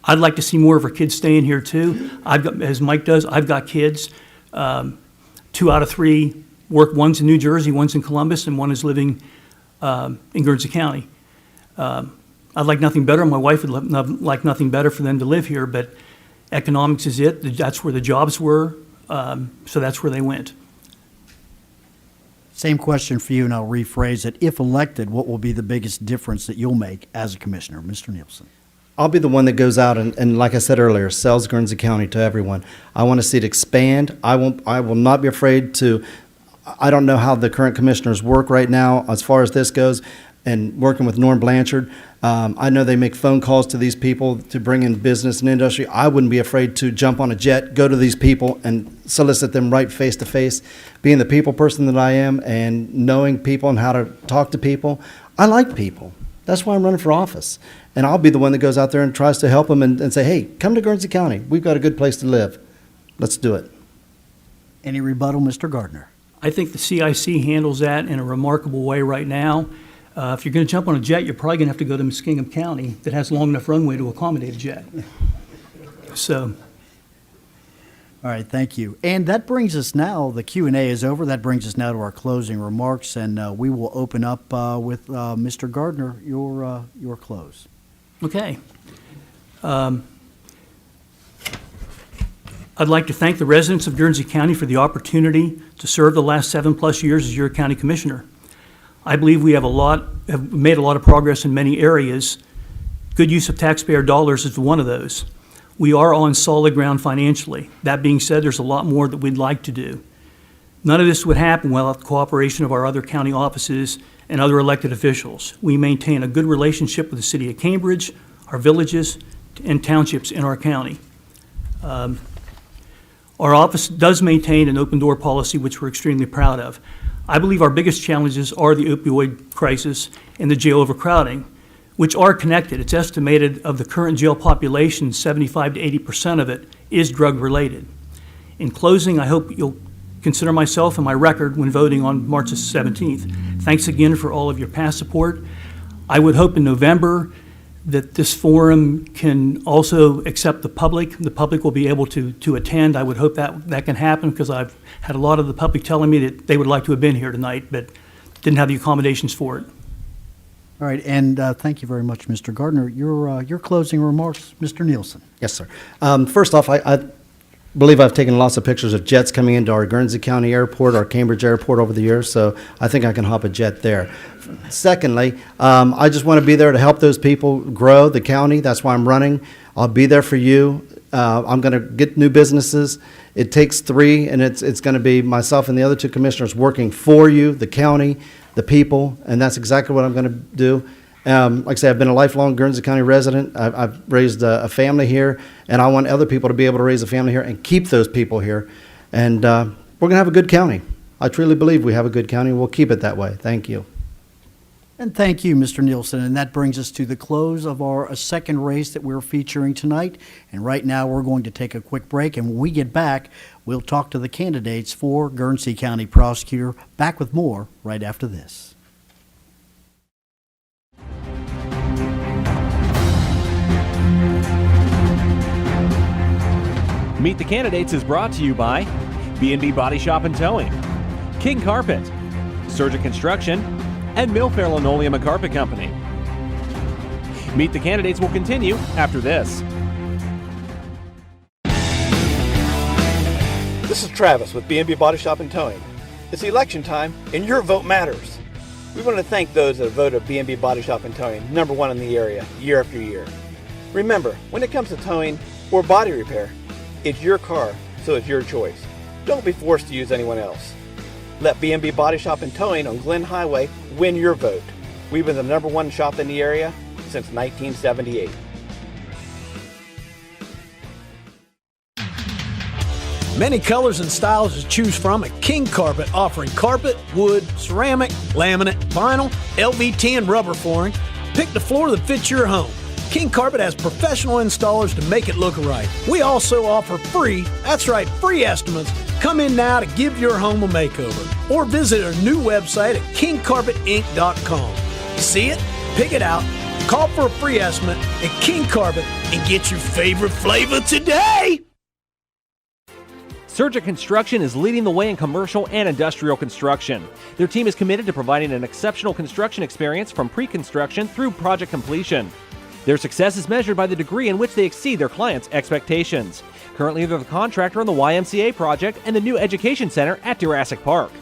I'd like to see more of our kids staying here too. As Mike does, I've got kids. 2 out of 3 work. One's in New Jersey, one's in Columbus, and one is living in Guernsey County. I'd like nothing better. My wife would like nothing better for them to live here, but economics is it. That's where the jobs were, so that's where they went. Same question for you, and I'll rephrase it. If elected, what will be the biggest difference that you'll make as a commissioner? Mr. Nielsen. I'll be the one that goes out and like I said earlier, sells Guernsey County to everyone. I want to see it expand. I will not be afraid to. I don't know how the current commissioners work right now as far as this goes, and working with Norm Blanchard. I know they make phone calls to these people to bring in business and industry. I wouldn't be afraid to jump on a jet, go to these people, and solicit them right face to face. Being the people person that I am and knowing people and how to talk to people, I like people. That's why I'm running for office. And I'll be the one that goes out there and tries to help them and say, hey, come to Guernsey County. We've got a good place to live. Let's do it. Any rebuttal, Mr. Gardner? I think the CIC handles that in a remarkable way right now. If you're going to jump on a jet, you're probably going to have to go to Muskingum County that has long enough runway to accommodate a jet. So, All right, thank you. And that brings us now, the Q&A is over. That brings us now to our closing remarks, and we will open up with Mr. Gardner, your close. okay. I'd like to thank the residents of Guernsey County for the opportunity to serve the last 7+ years as your county commissioner. I believe we have made a lot of progress in many areas. Good use of taxpayer dollars is one of those. We are on solid ground financially. That being said, there's a lot more that we'd like to do. None of this would happen without the cooperation of our other county offices and other elected officials. We maintain a good relationship with the city of Cambridge, our villages, and townships in our county. Our office does maintain an open door policy, which we're extremely proud of. I believe our biggest challenges are the opioid crisis and the jail overcrowding, which are connected. It's estimated of the current jail population, 75 to 80% of it is drug-related. In closing, I hope you'll consider myself and my record when voting on March 17th. Thanks again for all of your past support. I would hope in November that this forum can also accept the public. The public will be able to attend. I would hope that can happen, because I've had a lot of the public telling me that they would like to have been here tonight, but didn't have the accommodations for it. All right, and thank you very much, Mr. Gardner. Your closing remarks, Mr. Nielsen. Yes, sir. First off, I believe I've taken lots of pictures of jets coming into our Guernsey County Airport, our Cambridge Airport over the years, so I think I can hop a jet there. Secondly, I just want to be there to help those people grow the county. That's why I'm running. I'll be there for you. I'm going to get new businesses. It takes three, and it's going to be myself and the other two commissioners working for you, the county, the people, and that's exactly what I'm going to do. Like I say, I've been a lifelong Guernsey County resident. I've raised a family here, and I want other people to be able to raise a family here and keep those people here. And we're going to have a good county. I truly believe we have a good county, and we'll keep it that way. Thank you. And thank you, Mr. Nielsen. And that brings us to the close of our second race that we're featuring tonight. And right now, we're going to take a quick break. And when we get back, we'll talk to the candidates for Guernsey County Prosecutor. Back with more right after this. Meet the Candidates is brought to you by B&B Body Shop and Towing, King Karpet, Surgent Construction, and Milfair Linoleum and Carpet Company. Meet the Candidates will continue after this. This is Travis with B&B Body Shop and Towing. It's election time, and your vote matters. We want to thank those that have voted B&B Body Shop and Towing #1 in the area year after year. Remember, when it comes to towing or body repair, it's your car, so it's your choice. Don't be forced to use anyone else. Let B&B Body Shop and Towing on Glen Highway win your vote. We've been the #1 shop in the area since 1978. Many colors and styles to choose from at King Karpet, offering carpet, wood, ceramic, laminate, vinyl, LVT, and rubber flooring. Pick the floor that fits your home. King Karpet has professional installers to make it look right. We also offer free estimates. Come in now to give your home a makeover. Or visit our new website at kingcarpetinc.com. See it? Pick it out. Call for a free estimate at King Karpet and get your favorite flavor today. Surgent Construction is leading the way in commercial and industrial construction. Their team is committed to providing an exceptional construction experience from pre-construction through project completion. Their success is measured by the degree in which they exceed their clients' expectations. Currently, they're the contractor on the YMCA project and the new education center at Jurassic Park.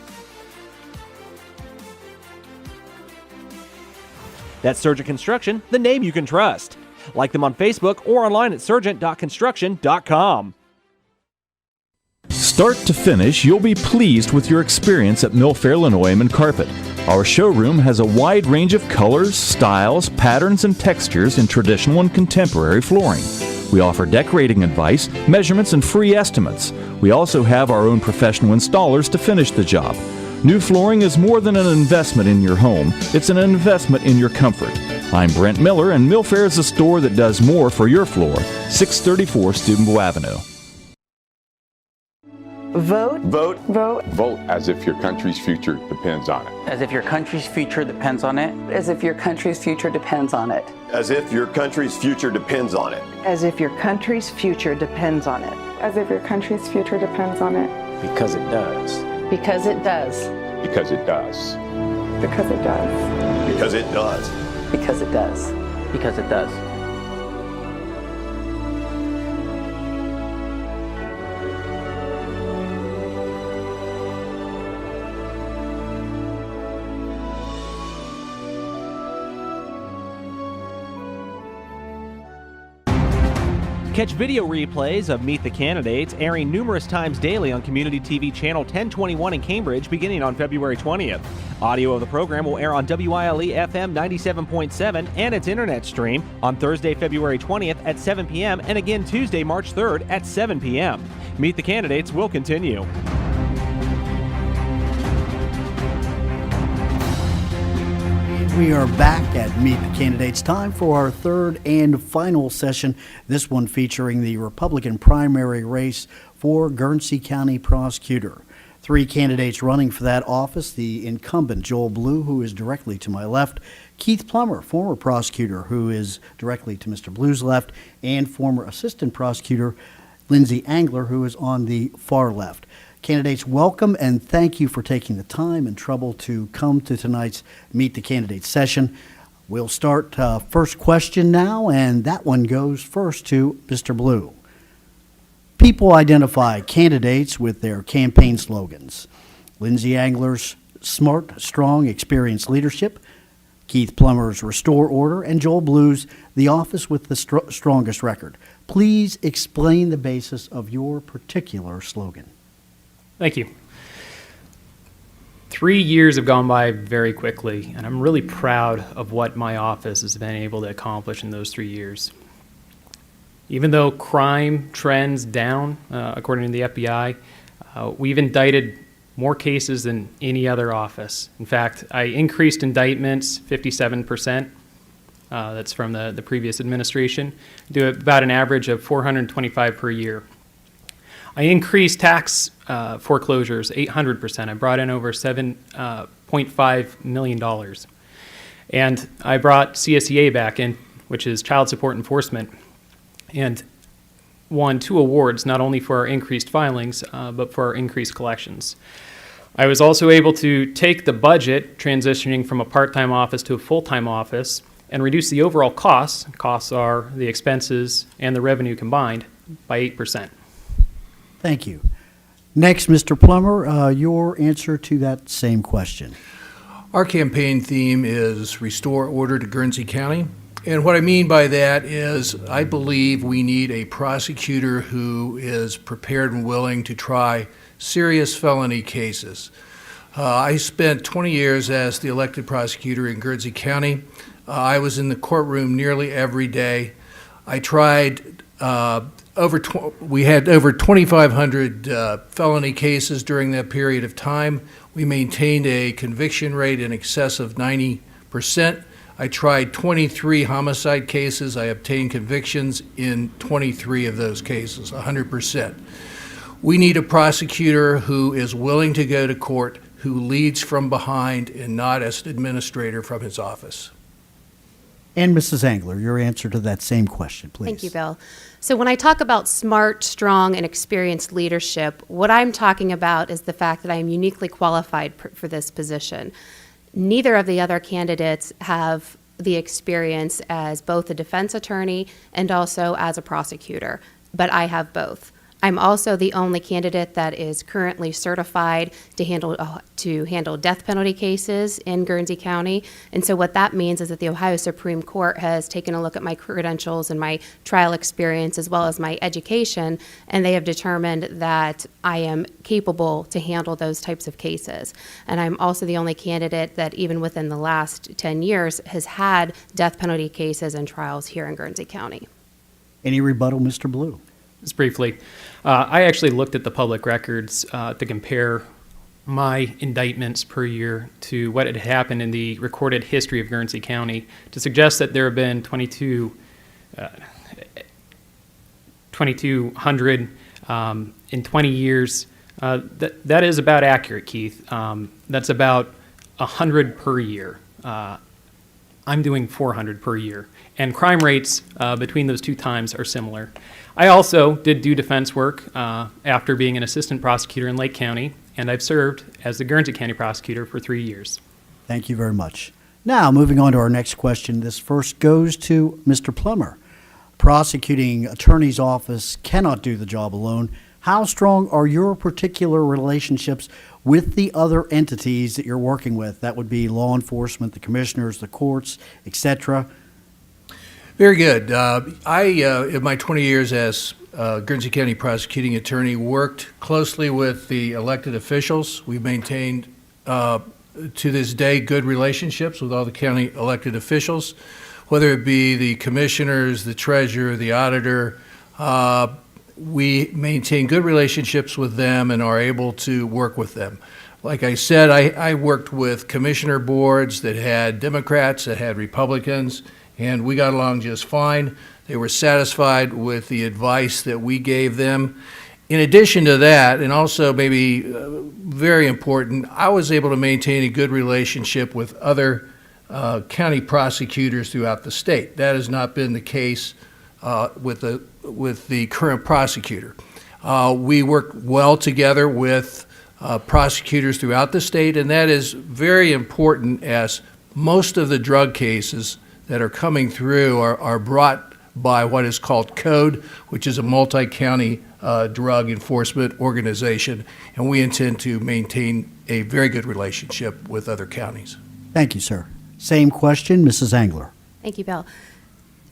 That's Surgent Construction, the name you can trust. Like them on Facebook or online at surgent.construction.com. Start to finish, you'll be pleased with your experience at Milfair Linoleum and Karpet. Our showroom has a wide range of colors, styles, patterns, and textures in traditional and contemporary flooring. We offer decorating advice, measurements, and free estimates. We also have our own professional installers to finish the job. New flooring is more than an investment in your home, it's an investment in your comfort. I'm Brent Miller, and Milfair is a store that does more for your floor. 634 Steubenville Avenue. Vote. Vote. Vote. Vote as if your country's future depends on it. As if your country's future depends on it. As if your country's future depends on it. As if your country's future depends on it. As if your country's future depends on it. As if your country's future depends on it. Because it does. Because it does. Because it does. Because it does. Because it does. Because it does. Because it does. Catch video replays of Meet the Candidates airing numerous times daily on Community TV Channel 1021 in Cambridge beginning on February 20th. Audio of the program will air on WILE FM 97.7 and its internet stream on Thursday, February 20th at 7 p.m. and again Tuesday, March 3rd at 7 p.m. Meet the Candidates will continue. We are back at Meet the Candidates. Time for our third and final session, this one featuring the Republican primary race for Guernsey County Prosecutor. Three candidates running for that office: the incumbent Joel Blue, who is directly to my left, Keith Plummer, former prosecutor, who is directly to Mr. Blue's left, and former assistant prosecutor Lindsay Angler, who is on the far left. Candidates, welcome and thank you for taking the time and trouble to come to tonight's Meet the Candidates session. We'll start first question now, and that one goes first to Mr. Blue. People identify candidates with their campaign slogans. Lindsay Angler's smart, strong, experienced leadership, Keith Plummer's restore order, and Joel Blue's the office with the strongest record. Please explain the basis of your particular slogan. Thank you. 3 years have gone by very quickly, and I'm really proud of what my office has been able to accomplish in those 3 years. Even though crime trends down, according to the FBI, we've indicted more cases than any other office. In fact, I increased indictments 57%. That's from the previous administration, do about an average of 425 per year. I increased tax foreclosures 800%. I brought in over $7.5 million. And I brought CSEA back in, which is Child Support Enforcement, and won 2 awards, not only for our increased filings, but for our increased collections. I was also able to take the budget, transitioning from a part-time office to a full-time office, and reduce the overall costs. Costs are the expenses and the revenue combined by 8%. Thank you. Next, Mr. Plummer, your answer to that same question. Our campaign theme is Restore Order to Guernsey County. And what I mean by that is I believe we need a prosecutor who is prepared and willing to try serious felony cases. I spent 20 years as the elected prosecutor in Guernsey County. I was in the courtroom nearly every day. I tried we had over 2,500 felony cases during that period of time. We maintained a conviction rate in excess of 90%. I tried 23 homicide cases. I obtained convictions in 23 of those cases, 100%. We need a prosecutor who is willing to go to court, who leads from behind and not as an administrator from his office. And Mrs. Angler, your answer to that same question, please. Thank you, Bill. So when I talk about smart, strong, and experienced leadership, what I'm talking about is the fact that I am uniquely qualified for this position. Neither of the other candidates have the experience as both a defense attorney and also as a prosecutor, but I have both. I'm also the only candidate that is currently certified to handle death penalty cases in Guernsey County. And so what that means is that the Ohio Supreme Court has taken a look at my credentials and my trial experience as well as my education, and they have determined that I am capable to handle those types of cases. And I'm also the only candidate that even within the last 10 years has had death penalty cases and trials here in Guernsey County. Any rebuttal, Mr. Blue? Just briefly, I actually looked at the public records to compare my indictments per year to what had happened in the recorded history of Guernsey County to suggest that there have been 2,200 in 20 years. That is about accurate, Keith. That's about 100 per year. I'm doing 400 per year. And crime rates between those two times are similar. I also did do defense work after being an assistant prosecutor in Lake County, and I've served as the Guernsey County prosecutor for 3 years. Thank you very much. Now, moving on to our next question. This first goes to Mr. Plummer. Prosecuting attorney's office cannot do the job alone. How strong are your particular relationships with the other entities that you're working with? That would be law enforcement, the commissioners, the courts, etc. Very good. In my 20 years as Guernsey County prosecuting attorney, worked closely with the elected officials. We've maintained, to this day, good relationships with all the county elected officials, whether it be the commissioners, the treasurer, the auditor. We maintain good relationships with them and are able to work with them. Like I said, I worked with commissioner boards that had Democrats, that had Republicans, and we got along just fine. They were satisfied with the advice that we gave them. In addition to that, and also maybe very important, I was able to maintain a good relationship with other county prosecutors throughout the state. That has not been the case with the current prosecutor. We work well together with prosecutors throughout the state, and that is very important as most of the drug cases that are coming through are brought by what is called CODE, which is a multi-county drug enforcement organization, and we intend to maintain a very good relationship with other counties. Thank you, sir. Same question, Mrs. Angler. Thank you, Bill.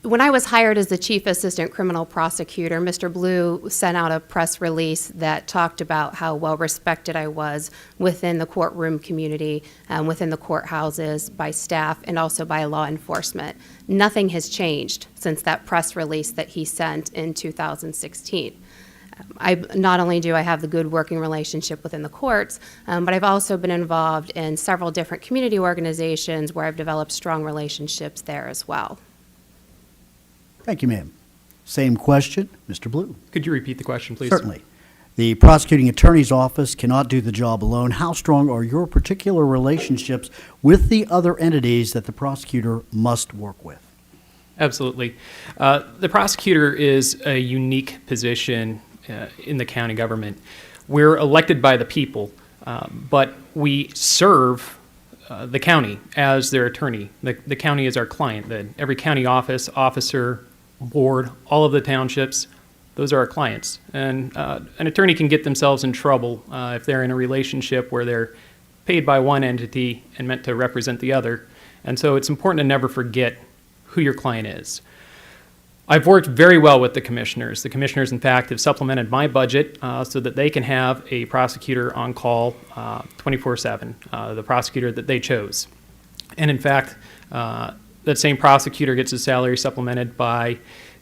When I was hired as the chief assistant criminal prosecutor, Mr. Blue sent out a press release that talked about how well respected I was within the courtroom community, within the courthouses, by staff, and also by law enforcement. Nothing has changed since that press release that he sent in 2016. Not only do I have the good working relationship within the courts, but I've also been involved in several different community organizations where I've developed strong relationships there as well. Thank you, ma'am. Same question, Mr. Blue. Could you repeat the question, please? Certainly. The prosecuting attorney's office cannot do the job alone. How strong are your particular relationships with the other entities that the prosecutor must work with? Absolutely. The prosecutor is a unique position in the county government. We're elected by the people, but we serve the county as their attorney. The county is our client. Every county office, officer, board, all of the townships, those are our clients. And an attorney can get themselves in trouble if they're in a relationship where they're paid by one entity and meant to represent the other. And so it's important to never forget who your client is. I've worked very well with the commissioners. The commissioners, in fact, have supplemented my budget so that they can have a prosecutor on call 24/7, the prosecutor that they chose. And in fact, that same prosecutor gets his salary supplemented by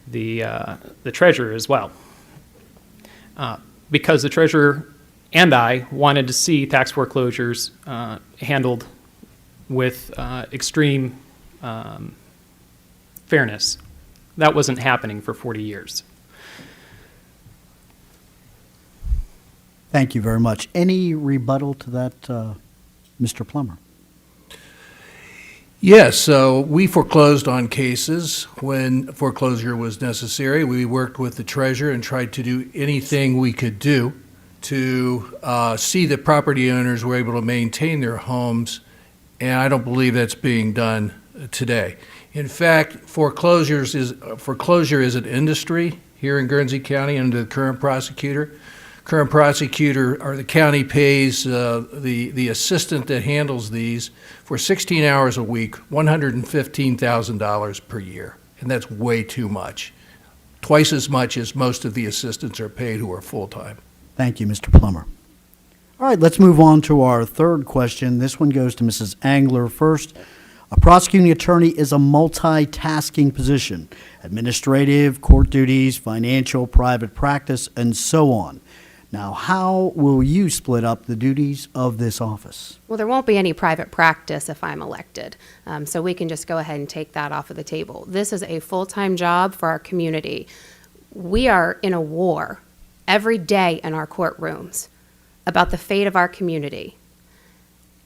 the treasurer as well. Because the treasurer and I wanted to see tax foreclosures handled with extreme fairness. That wasn't happening for 40 years. Thank you very much. Any rebuttal to that, Mr. Plummer? Yes, so we foreclosed on cases when foreclosure was necessary. We worked with the treasurer and tried to do anything we could do to see that property owners were able to maintain their homes, and I don't believe that's being done today. In fact, foreclosure is an industry here in Guernsey County under the current prosecutor. Current prosecutor, or the county pays the assistant that handles these for 16 hours a week, $115,000 per year, and that's way too much. Twice as much as most of the assistants are paid who are full-time. Thank you, Mr. Plummer. All right, let's move on to our third question. This one goes to Mrs. Angler first. A prosecuting attorney is a multitasking position: administrative, court duties, financial, private practice, and so on. Now, how will you split up the duties of this office? Well, there won't be any private practice if I'm elected, so we can just go ahead and take that off of the table. This is a full-time job for our community. We are in a war every day in our courtrooms about the fate of our community,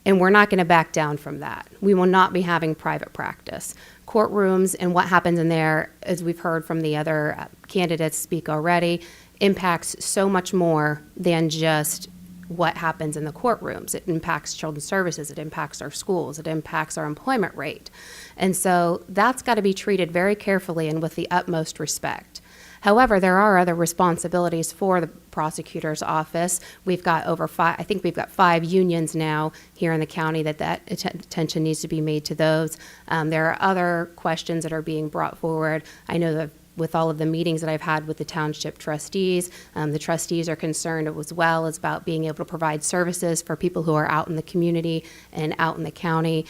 and we're not going to back down from that. We will not be having private practice. Courtrooms and what happens in there, as we've heard from the other candidates speak already, impacts so much more than just what happens in the courtrooms. It impacts children's services, it impacts our schools, it impacts our employment rate. And so that's got to be treated very carefully and with the utmost respect. However, there are other responsibilities for the prosecutor's office. We've got I think we've got 5 unions now here in the county that attention needs to be made to those. There are other questions that are being brought forward. I know that with all of the meetings that I've had with the township trustees, the trustees are concerned as well as about being able to provide services for people who are out in the community and out in the county.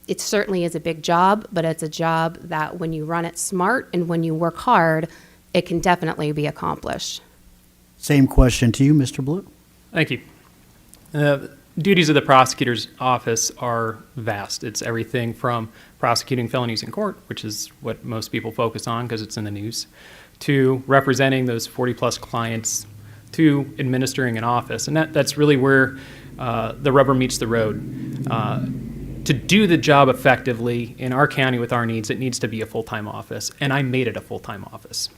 It certainly is a big job, but it's a job that when you run it smart and when you work hard, it can definitely be accomplished. Same question to you, Mr. Blue. Thank you. Duties of the prosecutor's office are vast. It's everything from prosecuting felonies in court, which is what most people focus on because it's in the news, to representing those 40-plus clients, to administering an office. And that's really where the rubber meets the road. To do the job effectively in our county with our needs, it needs to be a full-time office, and I made it a full-time office.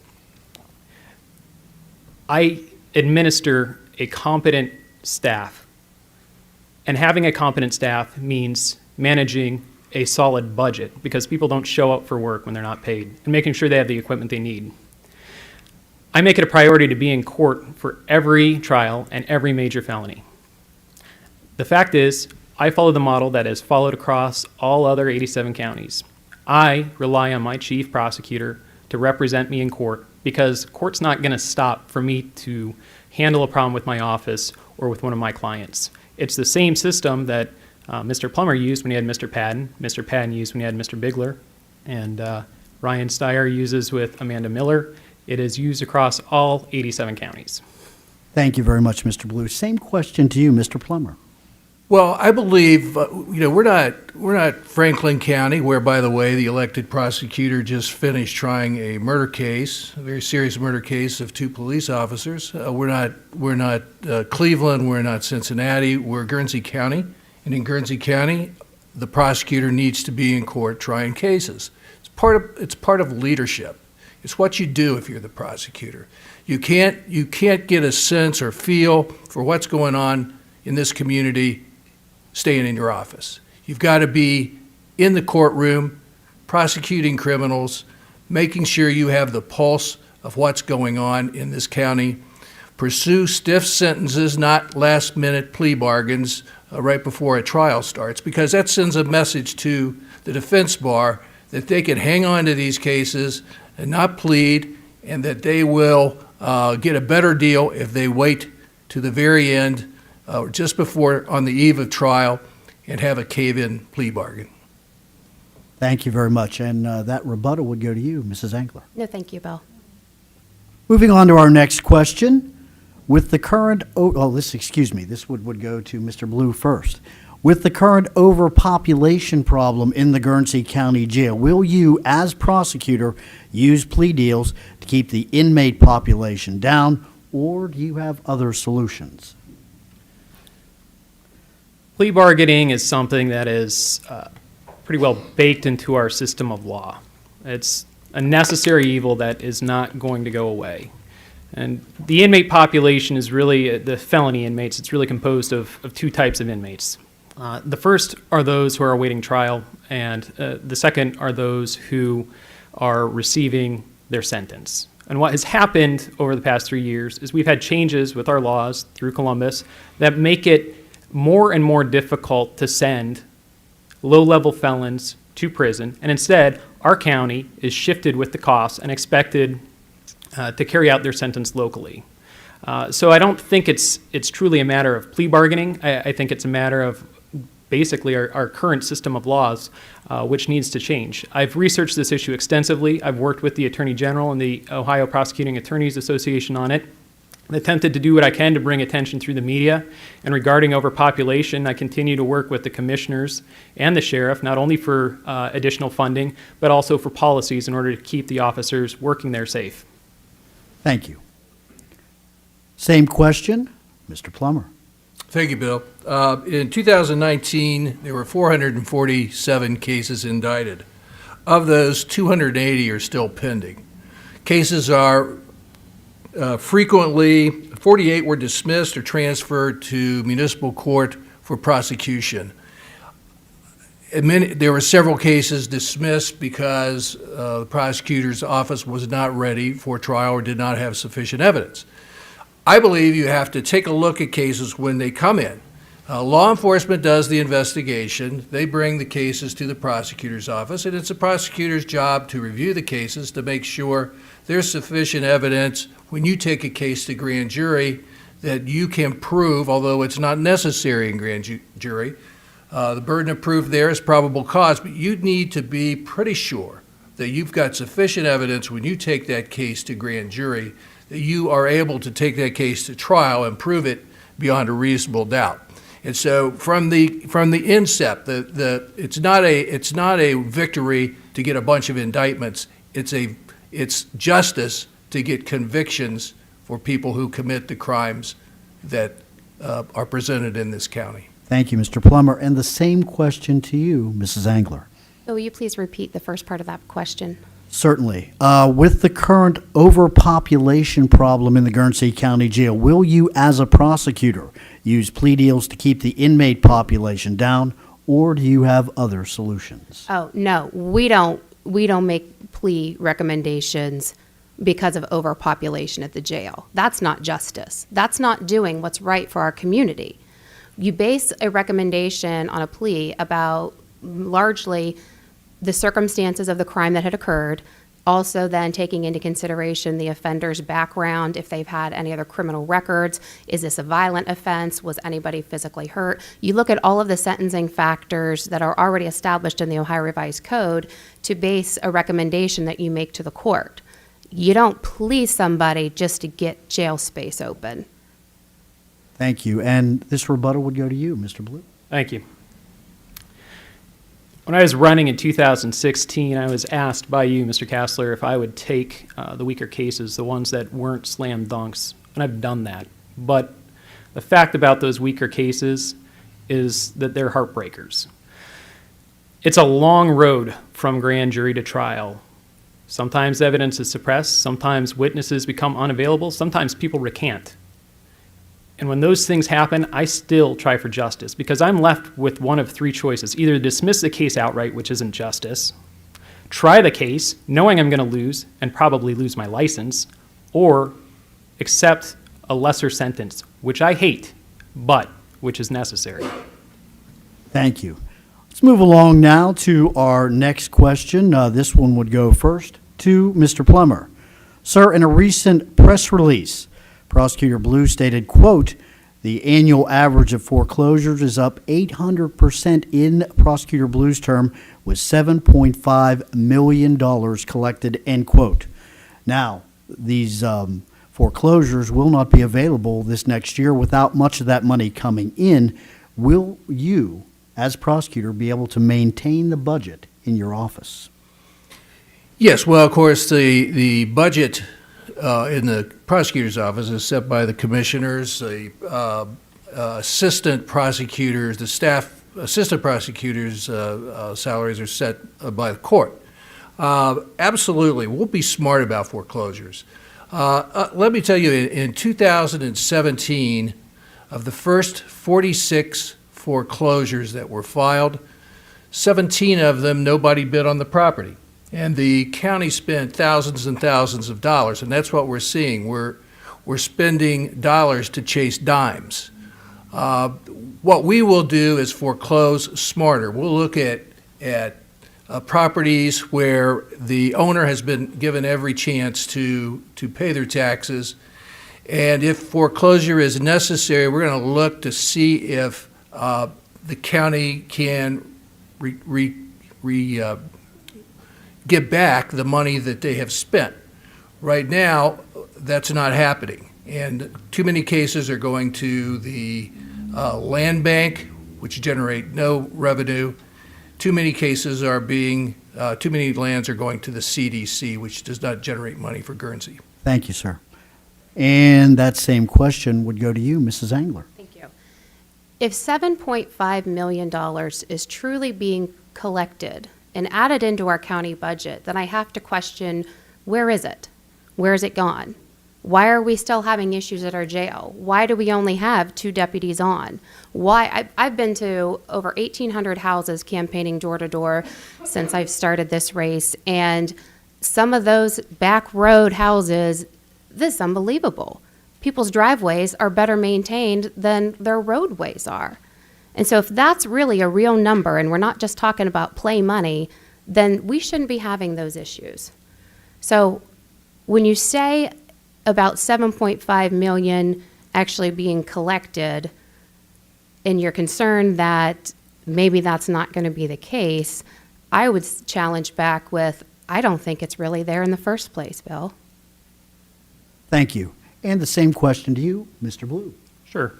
I administer a competent staff. And having a competent staff means managing a solid budget because people don't show up for work when they're not paid and making sure they have the equipment they need. I make it a priority to be in court for every trial and every major felony. The fact is, I follow the model that is followed across all other 87 counties. I rely on my chief prosecutor to represent me in court because court's not going to stop for me to handle a problem with my office or with one of my clients. It's the same system that Mr. Plummer used when he had Mr. Padden used when he had Mr. Bigler, and Ryan Steyer uses with Amanda Miller. It is used across all 87 counties. Thank you very much, Mr. Blue. Same question to you, Mr. Plummer. Well, I believe, we're not Franklin County, where, by the way, the elected prosecutor just finished trying a murder case, a very serious murder case of 2 police officers. We're not Cleveland, we're not Cincinnati, we're Guernsey County. And in Guernsey County, the prosecutor needs to be in court trying cases. It's part of leadership. It's what you do if you're the prosecutor. You can't get a sense or feel for what's going on in this community staying in your office. You've got to be in the courtroom, prosecuting criminals, making sure you have the pulse of what's going on in this county. Pursue stiff sentences, not last-minute plea bargains right before a trial starts, because that sends a message to the defense bar that they can hang on to these cases and not plead, and that they will get a better deal if they wait to the very end just before, on the eve of trial, and have a cave-in plea bargain. Thank you very much. And that rebuttal would go to you, Mrs. Angler. No, thank you, Bill. Moving on to our next question. With the current, this would go to Mr. Blue first. With the current overpopulation problem in the Guernsey County Jail, will you, as prosecutor, use plea deals to keep the inmate population down, or do you have other solutions? Plea bargaining is something that is pretty well baked into our system of law. It's a necessary evil that is not going to go away. And the inmate population is really, the felony inmates, it's really composed of two types of inmates. The first are those who are awaiting trial, and the second are those who are receiving their sentence. And what has happened over the past 3 years is we've had changes with our laws through Columbus that make it more and more difficult to send low-level felons to prison, and instead, our county is shifted with the costs and expected to carry out their sentence locally. So I don't think it's truly a matter of plea bargaining. I think it's a matter of basically our current system of laws, which needs to change. I've researched this issue extensively. I've worked with the Attorney General and the Ohio Prosecuting Attorneys Association on it. I've attempted to do what I can to bring attention through the media. And regarding overpopulation, I continue to work with the commissioners and the sheriff, not only for additional funding, but also for policies in order to keep the officers working there safe. Thank you. Same question, Mr. Plummer. Thank you, Bill. In 2019, there were 447 cases indicted. Of those, 280 are still pending. Cases are frequently, 48 were dismissed or transferred to municipal court for prosecution. There were several cases dismissed because the prosecutor's office was not ready for trial or did not have sufficient evidence. I believe you have to take a look at cases when they come in. Law enforcement does the investigation. They bring the cases to the prosecutor's office, and it's the prosecutor's job to review the cases to make sure there's sufficient evidence when you take a case to grand jury that you can prove, although it's not necessary in grand jury. The burden of proof there is probable cause, but you need to be pretty sure that you've got sufficient evidence when you take that case to grand jury that you are able to take that case to trial and prove it beyond a reasonable doubt. And so from the incept, it's not a victory to get a bunch of indictments. It's justice to get convictions for people who commit the crimes that are presented in this county. Thank you, Mr. Plummer. And the same question to you, Mrs. Angler. So will you please repeat the first part of that question? Certainly. With the current overpopulation problem in the Guernsey County Jail, will you, as a prosecutor, use plea deals to keep the inmate population down, or do you have other solutions? Oh, no, we don't make plea recommendations because of overpopulation at the jail. That's not justice. That's not doing what's right for our community. You base a recommendation on a plea about largely the circumstances of the crime that had occurred, also then taking into consideration the offender's background, if they've had any other criminal records. Is this a violent offense? Was anybody physically hurt? You look at all of the sentencing factors that are already established in the Ohio Revised Code to base a recommendation that you make to the court. You don't plea somebody just to get jail space open. Thank you. And this rebuttal would go to you, Mr. Blue. Thank you. When I was running in 2016, I was asked by you, Mr. Kassler, if I would take the weaker cases, the ones that weren't slam dunks, and I've done that. But the fact about those weaker cases is that they're heartbreakers. It's a long road from grand jury to trial. Sometimes evidence is suppressed, sometimes witnesses become unavailable, sometimes people recant. And when those things happen, I still try for justice because I'm left with one of three choices. Either dismiss the case outright, which isn't justice, try the case knowing I'm going to lose and probably lose my license, or accept a lesser sentence, which I hate, but which is necessary. Thank you. Let's move along now to our next question. This one would go first to Mr. Plummer. Sir, in a recent press release, Prosecutor Blue stated, quote, the annual average of foreclosures is up 800% in Prosecutor Blue's term with $7.5 million collected, end quote. Now, these foreclosures will not be available this next year without much of that money coming in. Will you, as prosecutor, be able to maintain the budget in your office? Yes, well, of course, the budget in the prosecutor's office is set by the commissioners, the assistant prosecutors, the staff assistant prosecutors' salaries are set by the court. Absolutely, we'll be smart about foreclosures. Let me tell you, in 2017, of the first 46 foreclosures that were filed, 17 of them, nobody bid on the property. And the county spent thousands and thousands of dollars, and that's what we're seeing. We're spending dollars to chase dimes. What we will do is foreclose smarter. We'll look at properties where the owner has been given every chance to pay their taxes. And if foreclosure is necessary, we're going to look to see if the county can get back the money that they have spent. Right now, that's not happening. And too many cases are going to the land bank, which generate no revenue. Too many cases are too many lands are going to the CDC, which does not generate money for Guernsey. Thank you, sir. And that same question would go to you, Mrs. Angler. Thank you. If $7.5 million is truly being collected and added into our county budget, then I have to question, where is it? Where is it gone? Why are we still having issues at our jail? Why do we only have 2 deputies on? Why? I've been to over 1,800 houses campaigning door to door since I've started this race, and some of those back road houses, this is unbelievable. People's driveways are better maintained than their roadways are. And so if that's really a real number, and we're not just talking about play money, then we shouldn't be having those issues. So when you say about $7.5 million actually being collected, and you're concerned that maybe that's not going to be the case, I would challenge back with, I don't think it's really there in the first place, Bill. Thank you. And the same question to you, Mr. Blue. Sure.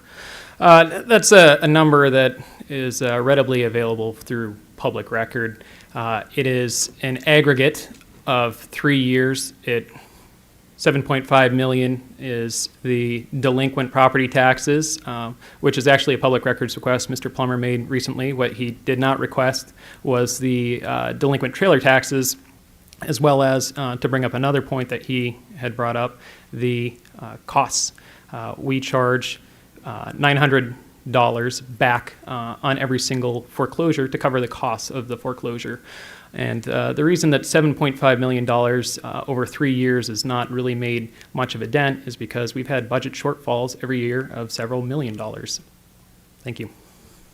That's a number that is readily available through public record. It is an aggregate of 3 years. 7.5 million is the delinquent property taxes, which is actually a public records request Mr. Plummer made recently. What he did not request was the delinquent trailer taxes, as well as, to bring up another point that he had brought up, the costs. We charge $900 back on every single foreclosure to cover the costs of the foreclosure. And the reason that $7.5 million over 3 years has not really made much of a dent is because we've had budget shortfalls every year of several $1 million. Thank you.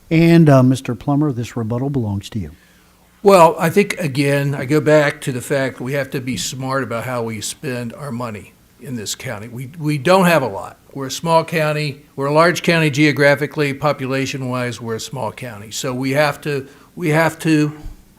And Mr. Plummer, this rebuttal belongs to you. Well, I think, again, I go back to the fact we have to be smart about how we spend our money in this county. We don't have a lot. We're a small county. We're a large county geographically, population-wise. We're a small county. So we have to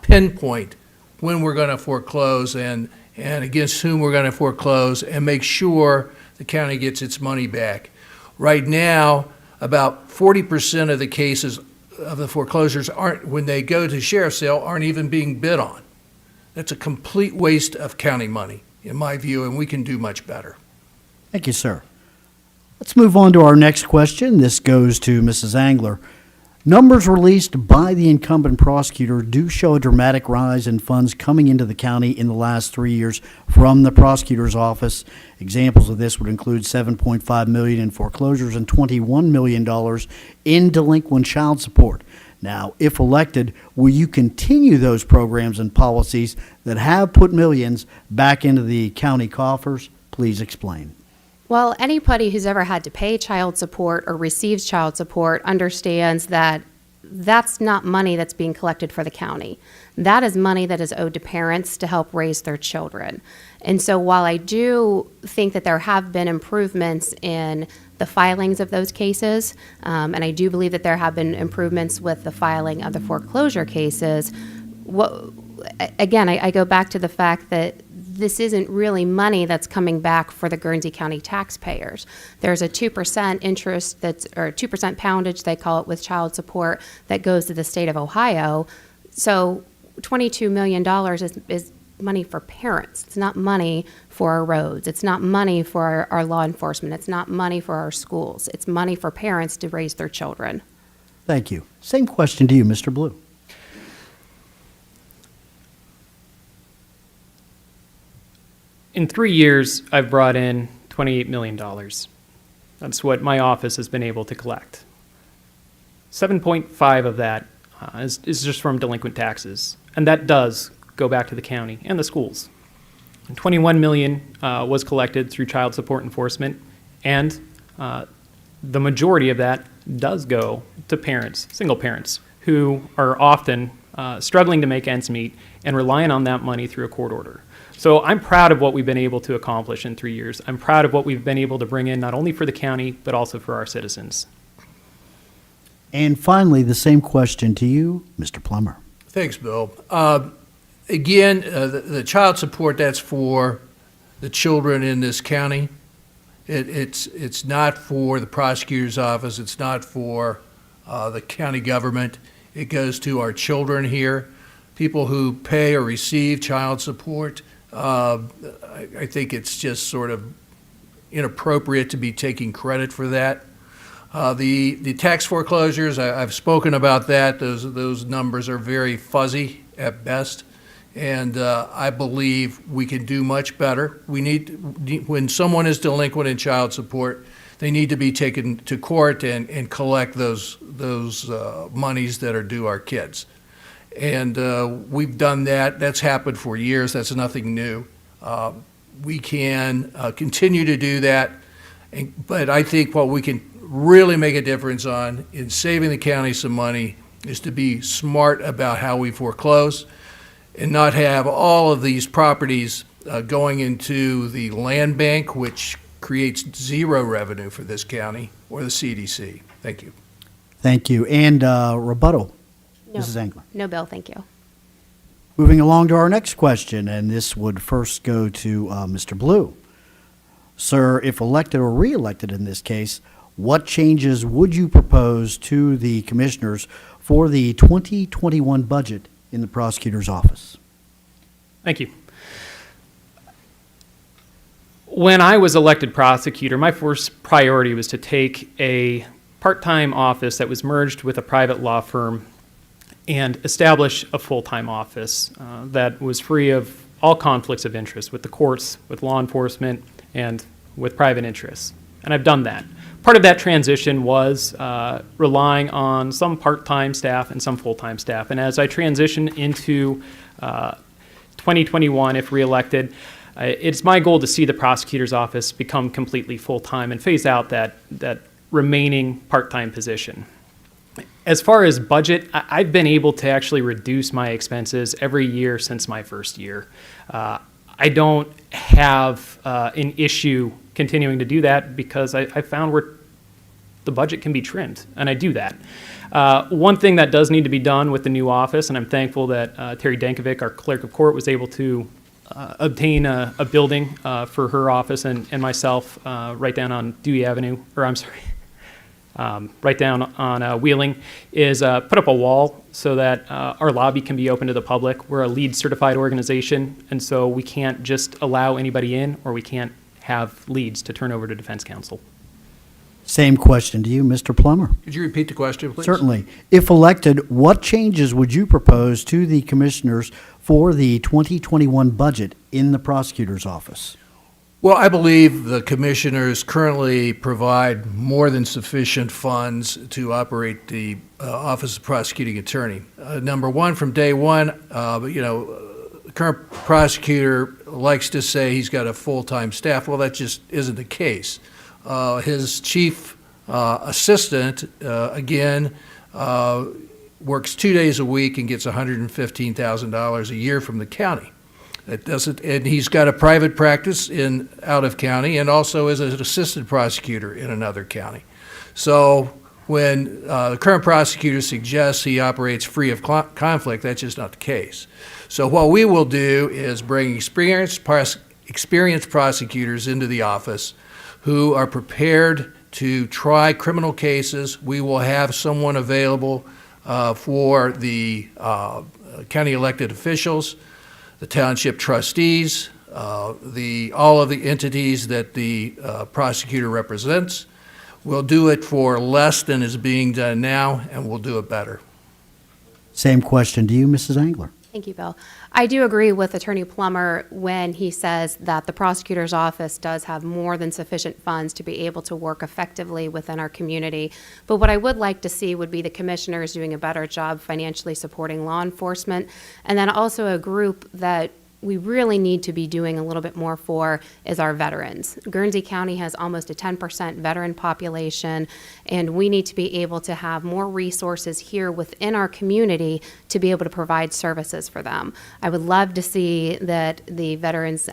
pinpoint when we're going to foreclose and against whom we're going to foreclose, and make sure the county gets its money back. Right now, about 40% of the cases of the foreclosures aren't, when they go to sheriff's sale, aren't even being bid on. That's a complete waste of county money, in my view, and we can do much better. Thank you, sir. Let's move on to our next question. This goes to Mrs. Angler. Numbers released by the incumbent prosecutor do show a dramatic rise in funds coming into the county in the last 3 years from the prosecutor's office. Examples of this would include $7.5 million in foreclosures and $21 million in delinquent child support. Now, if elected, will you continue those programs and policies that have put millions back into the county coffers? Please explain. Well, anybody who's ever had to pay child support or receives child support understands that that's not money that's being collected for the county. That is money that is owed to parents to help raise their children. And so while I do think that there have been improvements in the filings of those cases, and I do believe that there have been improvements with the filing of the foreclosure cases, I go back to the fact that this isn't really money that's coming back for the Guernsey County taxpayers. There's a 2% interest or 2% poundage, they call it, with child support that goes to the state of Ohio. So $22 million is money for parents. It's not money for our roads. It's not money for our law enforcement. It's not money for our schools. It's money for parents to raise their children. Thank you. Same question to you, Mr. Blue. In 3 years, I've brought in $28 million. That's what my office has been able to collect. 7.5 of that is just from delinquent taxes, and that does go back to the county and the schools. And 21 million was collected through child support enforcement, and the majority of that does go to parents, single parents, who are often struggling to make ends meet and relying on that money through a court order. So I'm proud of what we've been able to accomplish in 3 years. I'm proud of what we've been able to bring in, not only for the county, but also for our citizens. And finally, the same question to you, Mr. Plummer. Thanks, Bill. Again, the child support, that's for the children in this county. It's not for the prosecutor's office. It's not for the county government. It goes to our children here, people who pay or receive child support. I think it's just sort of inappropriate to be taking credit for that. The tax foreclosures, I've spoken about that. Those numbers are very fuzzy at best, and I believe we can do much better. When someone is delinquent in child support, they need to be taken to court and collect those monies that are due our kids. And we've done that. That's happened for years. That's nothing new. We can continue to do that, but I think what we can really make a difference on in saving the county some money is to be smart about how we foreclose and not have all of these properties going into the land bank, which creates zero revenue for this county or the CDC. Thank you. Thank you. And rebuttal, No. Mrs. Engler. No, Bill, thank you. Moving along to our next question, and this would first go to Mr. Blue. Sir, if elected or re-elected in this case, what changes would you propose to the commissioners for the 2021 budget in the prosecutor's office? Thank you. When I was elected prosecutor, my first priority was to take a part-time office that was merged with a private law firm and establish a full-time office that was free of all conflicts of interest with the courts, with law enforcement, and with private interests. And I've done that. Part of that transition was relying on some part-time staff and some full-time staff. And as I transition into 2021, if reelected, it's my goal to see the prosecutor's office become completely full-time and phase out that remaining part-time position. As far as budget, I've been able to actually reduce my expenses every year since my first year. I don't have an issue continuing to do that because I found where the budget can be trimmed, and I do that. One thing that does need to be done with the new office, and I'm thankful that Terry Dankovic, our clerk of court, was able to obtain a building for her office and myself right down on Dewey Avenue, right down on Wheeling, is put up a wall so that our lobby can be open to the public. We're a LEED certified organization, and so we can't just allow anybody in, or we can't have leads to turn over to Defense Counsel. Same question to you, Mr. Plummer. Could you repeat the question, please? Certainly. If elected, what changes would you propose to the commissioners for the 2021 budget in the prosecutor's office? Well, I believe the commissioners currently provide more than sufficient funds to operate the Office of Prosecuting Attorney. Number one, from day one, the current prosecutor likes to say he's got a full-time staff. Well, that just isn't the case. His chief assistant, works 2 days a week and gets $115,000 a year from the county. And he's got a private practice out of county, and also is an assistant prosecutor in another county. So when the current prosecutor suggests he operates free of conflict, that's just not the case. So what we will do is bring experienced prosecutors into the office who are prepared to try criminal cases. We will have someone available for the county elected officials, the township trustees, all of the entities that the prosecutor represents. We'll do it for less than is being done now, and we'll do it better. Same question to you, Mrs. Angler. Thank you, Bill. I do agree with Attorney Plummer when he says that the prosecutor's office does have more than sufficient funds to be able to work effectively within our community. But what I would like to see would be the commissioners doing a better job financially supporting law enforcement, and then also a group that we really need to be doing a little bit more for is our veterans. Guernsey County has almost a 10% veteran population, and we need to be able to have more resources here within our community to be able to provide services for them. I would love to see that the veterans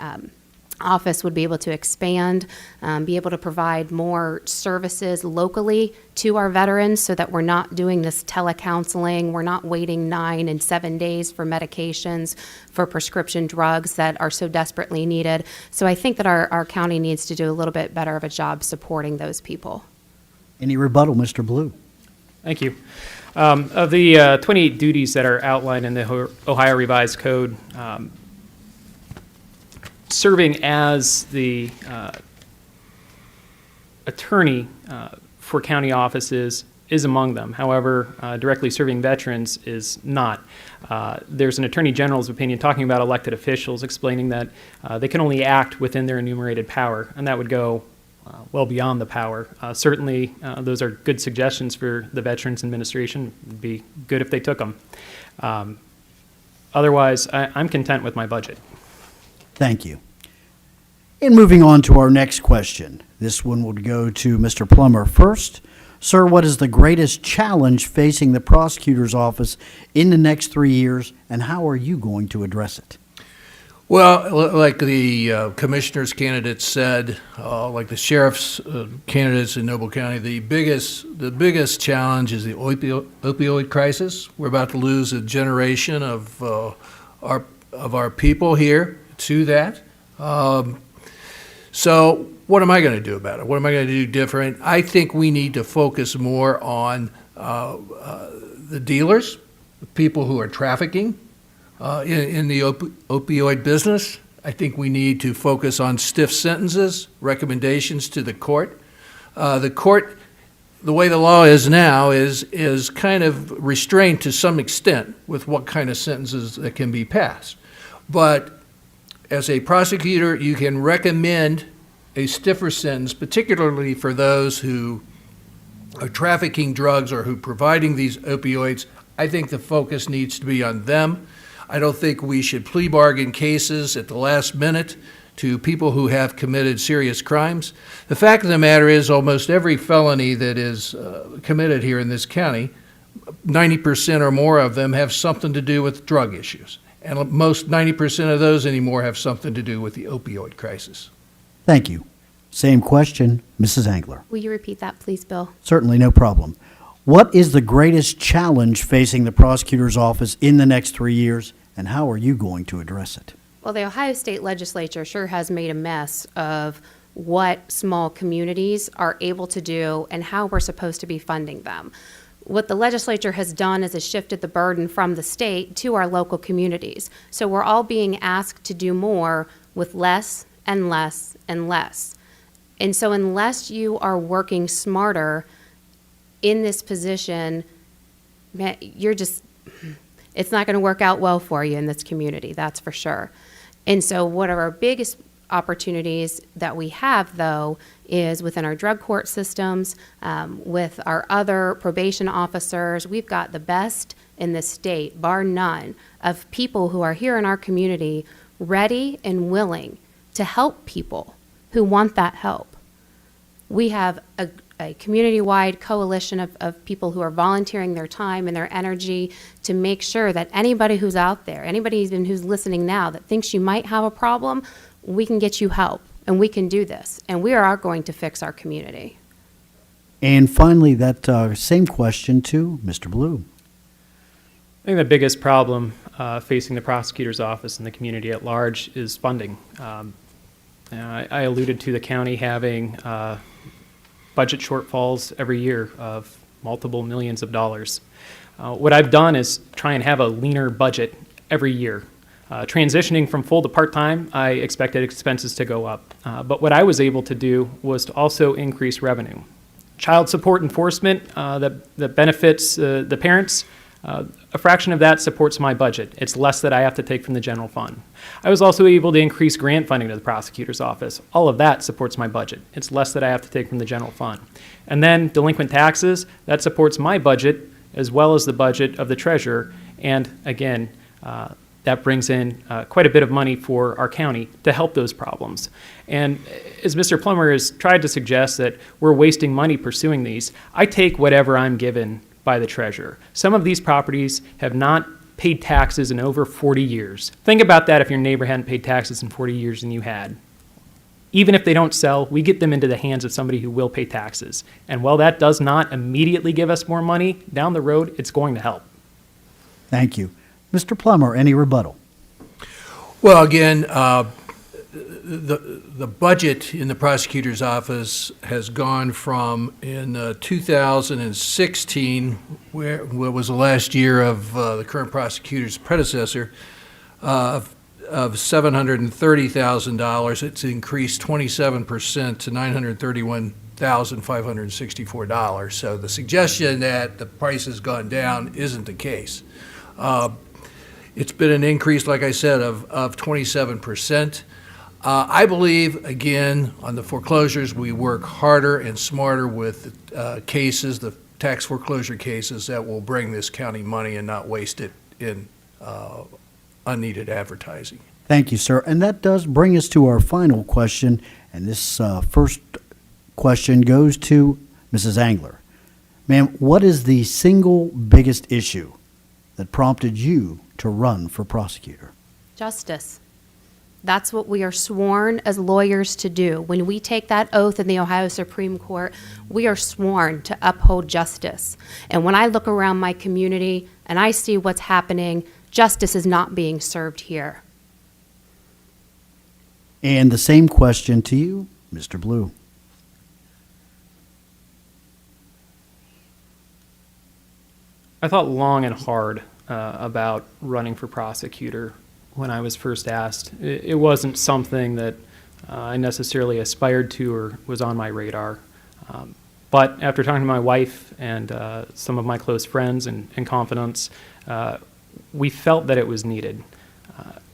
office would be able to expand, be able to provide more services locally to our veterans so that we're not doing this telecounseling, we're not waiting 9 and 7 days for medications, for prescription drugs that are so desperately needed. So I think that our county needs to do a little bit better of a job supporting those people. Any rebuttal, Mr. Blue? Thank you. Of the 28 duties that are outlined in the Ohio Revised Code, serving as the attorney for county offices is among them. However, directly serving veterans is not. There's an Attorney General's opinion talking about elected officials, explaining that they can only act within their enumerated power, and that would go well beyond the power. Certainly, those are good suggestions for the Veterans Administration. It would be good if they took them. Otherwise, I'm content with my budget. Thank you. And moving on to our next question. This one would go to Mr. Plummer first. Sir, what is the greatest challenge facing the prosecutor's office in the next 3 years, and how are you going to address it? Well, like the commissioner's candidates said, like the sheriff's candidates in Noble County, the biggest challenge is the opioid crisis. We're about to lose a generation of our people here to that. So what am I going to do about it? What am I going to do different? I think we need to focus more on the dealers, the people who are trafficking in the opioid business. I think we need to focus on stiff sentences, recommendations to the court. The court, the way the law is now, is kind of restrained to some extent with what kind of sentences that can be passed. But as a prosecutor, you can recommend a stiffer sentence, particularly for those who are trafficking drugs or who are providing these opioids. I think the focus needs to be on them. I don't think we should plea bargain cases at the last minute to people who have committed serious crimes. The fact of the matter is almost every felony that is committed here in this county, 90% or more of them have something to do with drug issues. And most 90% of those anymore have something to do with the opioid crisis. Thank you. Same question, Mrs. Angler. Will you repeat that, please, Bill? Certainly, no problem. What is the greatest challenge facing the prosecutor's office in the next 3 years, and how are you going to address it? Well, the Ohio State Legislature sure has made a mess of what small communities are able to do and how we're supposed to be funding them. What the legislature has done is has shifted the burden from the state to our local communities. So we're all being asked to do more with less and less and less. And so unless you are working smarter in this position, it's not going to work out well for you in this community, that's for sure. And so one of our biggest opportunities that we have, though, is within our drug court systems, with our other probation officers. We've got the best in the state, bar none, of people who are here in our community ready and willing to help people who want that help. We have a community-wide coalition of people who are volunteering their time and their energy to make sure that anybody who's out there, anybody even who's listening now that thinks you might have a problem, we can get you help, and we can do this, and we are going to fix our community. And finally, that same question to Mr. Blue. I think the biggest problem facing the prosecutor's office and the community at large is funding. I alluded to the county having budget shortfalls every year of multiple millions of dollars. What I've done is try and have a leaner budget every year. Transitioning from full to part-time, I expected expenses to go up. But what I was able to do was to also increase revenue. child support enforcement that benefits the parents, a fraction of that supports my budget. It's less that I have to take from the general fund. I was also able to increase grant funding to the prosecutor's office. All of that supports my budget. It's less that I have to take from the general fund. And then delinquent taxes, that supports my budget as well as the budget of the treasurer. And again, that brings in quite a bit of money for our county to help those problems. And as Mr. Plummer has tried to suggest that we're wasting money pursuing these, I take whatever I'm given by the treasurer. Some of these properties have not paid taxes in over 40 years. Think about that if your neighbor hadn't paid taxes in 40 years and you had. Even if they don't sell, we get them into the hands of somebody who will pay taxes. And while that does not immediately give us more money, down the road, it's going to help. Thank you. Mr. Plummer, any rebuttal? Well, again, the budget in the prosecutor's office has gone from, in 2016, where was the last year of the current prosecutor's predecessor, of $730,000. It's increased 27% to $931,564. So the suggestion that the price has gone down isn't the case. It's been an increase, like I said, of 27%. I believe, again, on the foreclosures, we work harder and smarter with cases, the tax foreclosure cases that will bring this county money and not waste it in unneeded advertising. Thank you, sir. And that does bring us to our final question. And this first question goes to Mrs. Angler. Ma'am, what is the single biggest issue that prompted you to run for prosecutor? Justice. That's what we are sworn as lawyers to do. When we take that oath in the Ohio Supreme Court, we are sworn to uphold justice. And when I look around my community and I see what's happening, justice is not being served here. And the same question to you, Mr. Blue. I thought long and hard about running for prosecutor when I was first asked. It wasn't something that I necessarily aspired to or was on my radar. But after talking to my wife and some of my close friends and confidants, we felt that it was needed.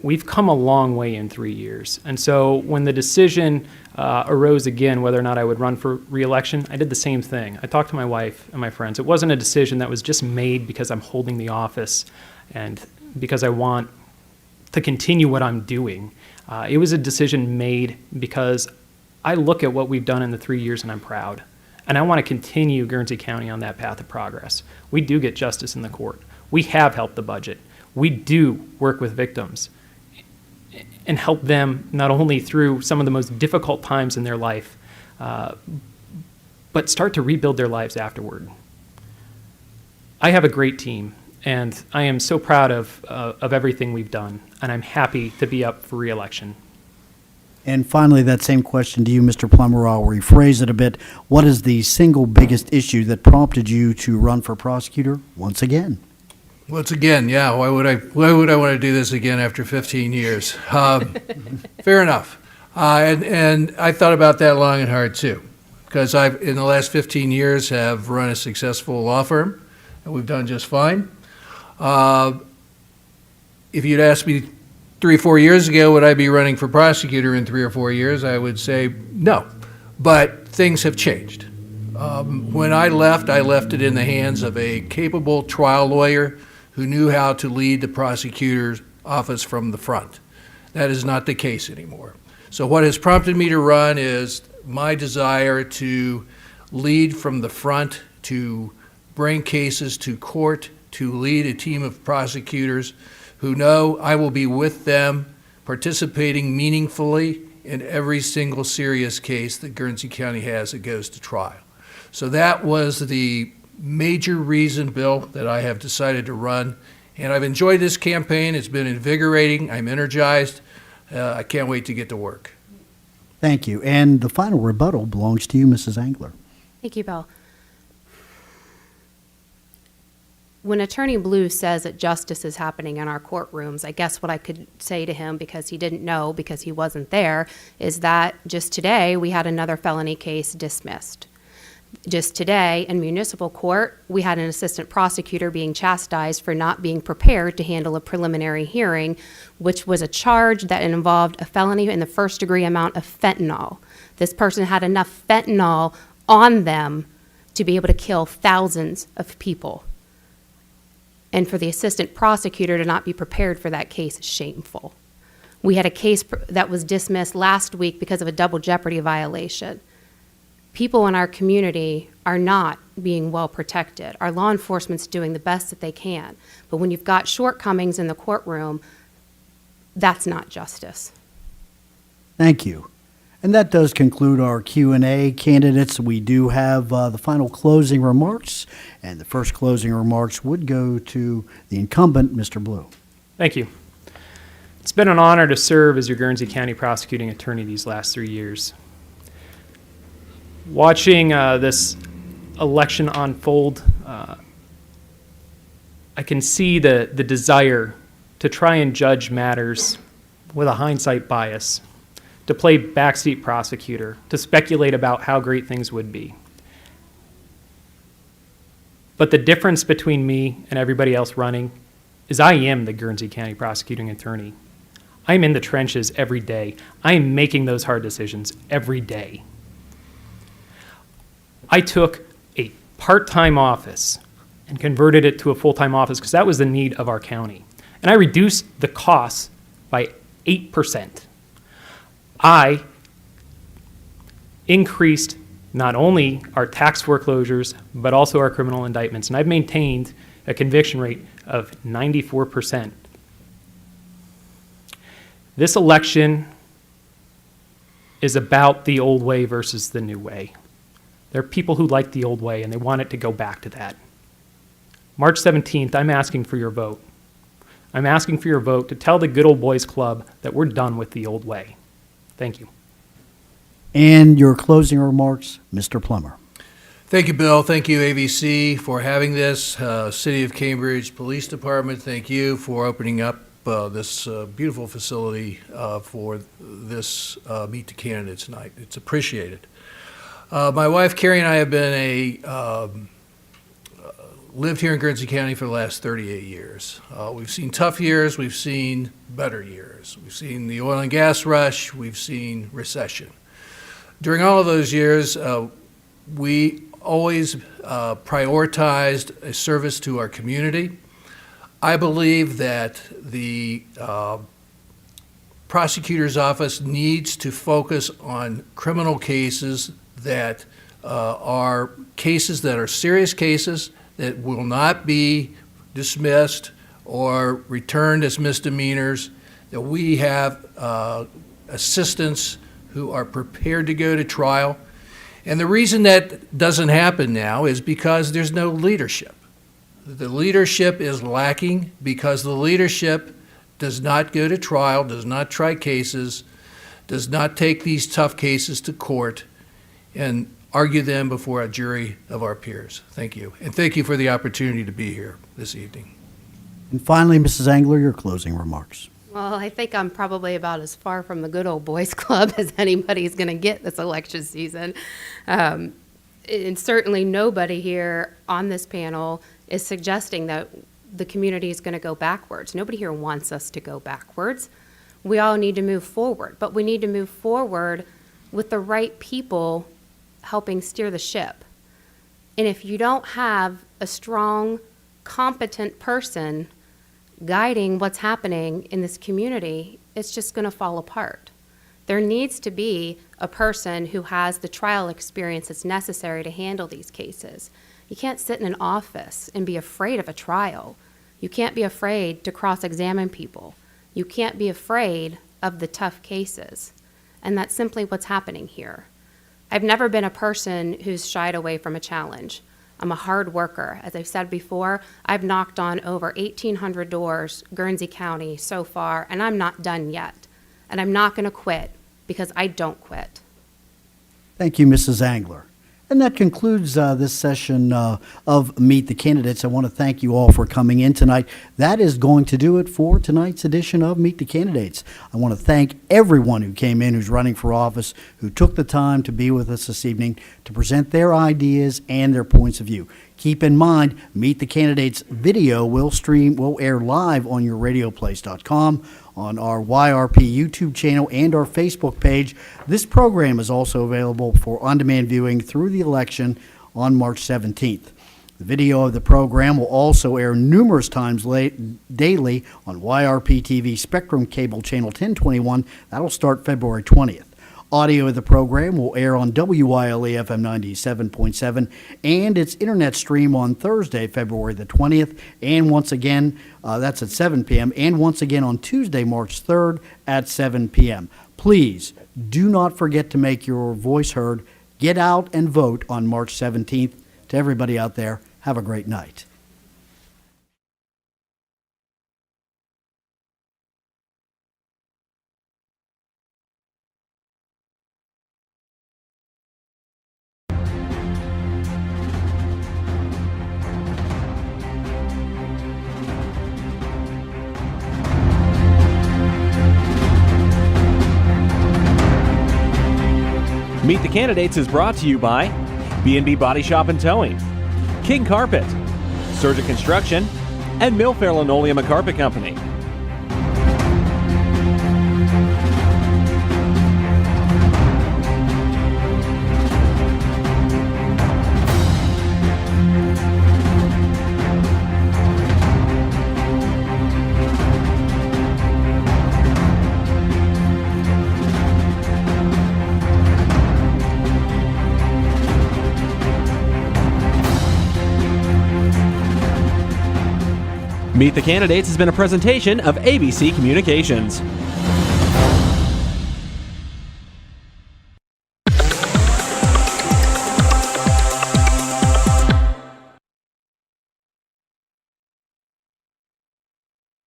We've come a long way in 3 years. And so when the decision arose again whether or not I would run for re-election, I did the same thing. I talked to my wife and my friends. It wasn't a decision that was just made because I'm holding the office and because I want to continue what I'm doing. It was a decision made because I look at what we've done in the 3 years and I'm proud. And I want to continue Guernsey County on that path of progress. We do get justice in the court. We have helped the budget. We do work with victims and help them not only through some of the most difficult times in their life, but start to rebuild their lives afterward. I have a great team, and I am so proud of everything we've done, and I'm happy to be up for re-election. And finally, that same question to you, Mr. Plummer. I'll rephrase it a bit. What is the single biggest issue that prompted you to run for prosecutor once again? Once again, yeah. Why would I want to do this again after 15 years? Fair enough. And I thought about that long and hard too, because I've in the last 15 years have run a successful law firm, and we've done just fine. If you'd asked me 3 or 4 years ago, would I be running for prosecutor in 3 or 4 years? I would say no. But things have changed. When I left it in the hands of a capable trial lawyer who knew how to lead the prosecutor's office from the front. That is not the case anymore. So what has prompted me to run is my desire to lead from the front, to bring cases to court, to lead a team of prosecutors who know I will be with them, participating meaningfully in every single serious case that Guernsey County has that goes to trial. So that was the major reason, Bill, that I have decided to run. And I've enjoyed this campaign. It's been invigorating. I'm energized. I can't wait to get to work. Thank you. And the final rebuttal belongs to you, Mrs. Angler. Thank you, Bill. When Attorney Blue says that justice is happening in our courtrooms, I guess what I could say to him, because he didn't know, because he wasn't there, is that just today we had another felony case dismissed. Just today in municipal court, we had an assistant prosecutor being chastised for not being prepared to handle a preliminary hearing, which was a charge that involved a felony in the first-degree amount of fentanyl. This person had enough fentanyl on them to be able to kill thousands of people. And for the assistant prosecutor to not be prepared for that case is shameful. We had a case that was dismissed last week because of a double jeopardy violation. People in our community are not being well protected. Our law enforcement's doing the best that they can. But when you've got shortcomings in the courtroom, that's not justice. Thank you. And that does conclude our Q&A. Candidates, we do have the final closing remarks, and the first closing remarks would go to the incumbent, Mr. Blue. Thank you. It's been an honor to serve as your Guernsey County prosecuting attorney these last 3 years. Watching this election unfold, I can see the desire to try and judge matters with a hindsight bias, to play backseat prosecutor, to speculate about how great things would be. But the difference between me and everybody else running is I am the Guernsey County prosecuting attorney. I'm in the trenches every day. I am making those hard decisions every day. I took a part-time office and converted it to a full-time office because that was the need of our county. And I reduced the costs by 8%. I increased not only our tax foreclosures, but also our criminal indictments. And I've maintained a conviction rate of 94%. This election is about the old way versus the new way. There are people who like the old way and they want it to go back to that. March 17th, I'm asking for your vote. I'm asking for your vote to tell the Good Old Boys Club that we're done with the old way. Thank you. And your closing remarks, Mr. Plummer. Thank you, Bill. Thank you, AVC, for having this. City of Cambridge Police Department, thank you for opening up this beautiful facility for this Meet the Candidates night. It's appreciated. My wife, Carrie, and I have been lived here in Guernsey County for the last 38 years. We've seen tough years. We've seen better years. We've seen the oil and gas rush. We've seen recession. During all of those years, we always prioritized a service to our community. I believe that the prosecutor's office needs to focus on criminal cases that are cases that are serious cases that will not be dismissed or returned as misdemeanors, that we have assistants who are prepared to go to trial. And the reason that doesn't happen now is because there's no leadership. The leadership is lacking because the leadership does not go to trial, does not try cases, does not take these tough cases to court and argue them before a jury of our peers. Thank you. And thank you for the opportunity to be here this evening. And finally, Mrs. Engler, your closing remarks. Well, I think I'm probably about as far from the Good Old Boys Club as anybody's going to get this election season. And certainly nobody here on this panel is suggesting that the community is going to go backwards. Nobody here wants us to go backwards. We all need to move forward, but we need to move forward with the right people helping steer the ship. And if you don't have a strong, competent person guiding what's happening in this community, it's just going to fall apart. There needs to be a person who has the trial experience that's necessary to handle these cases. You can't sit in an office and be afraid of a trial. You can't be afraid to cross-examine people. You can't be afraid of the tough cases. And that's simply what's happening here. I've never been a person who's shied away from a challenge. I'm a hard worker. As I've said before, I've knocked on over 1,800 doors, Guernsey County, so far, and I'm not done yet. And I'm not going to quit because I don't quit. Thank you, Mrs. Engler. And that concludes this session of Meet the Candidates. I want to thank you all for coming in tonight. That is going to do it for tonight's edition of Meet the Candidates. I want to thank everyone who came in, who's running for office, who took the time to be with us this evening to present their ideas and their points of view. Keep in mind, Meet the Candidates video will air live on yourradioplace.com, on our YRP YouTube channel, and our Facebook page. This program is also available for on-demand viewing through the election on March 17th. The video of the program will also air numerous times daily on YRP TV Spectrum Cable Channel 1021. That'll start February 20th. Audio of the program will air on WYLE FM 97.7 and its internet stream on Thursday, February the 20th, and once again, that's at 7 p.m., and once again on Tuesday, March 3rd at 7 p.m. Please do not forget to make your voice heard. Get out and vote on March 17th. To everybody out there, have a great night. Meet the Candidates is brought to you by B&B Body Shop and Towing, King Karpet, Surgent Construction, and Milfair Linoleum and Carpet Company. Meet the Candidates has been a presentation of ABC Communications.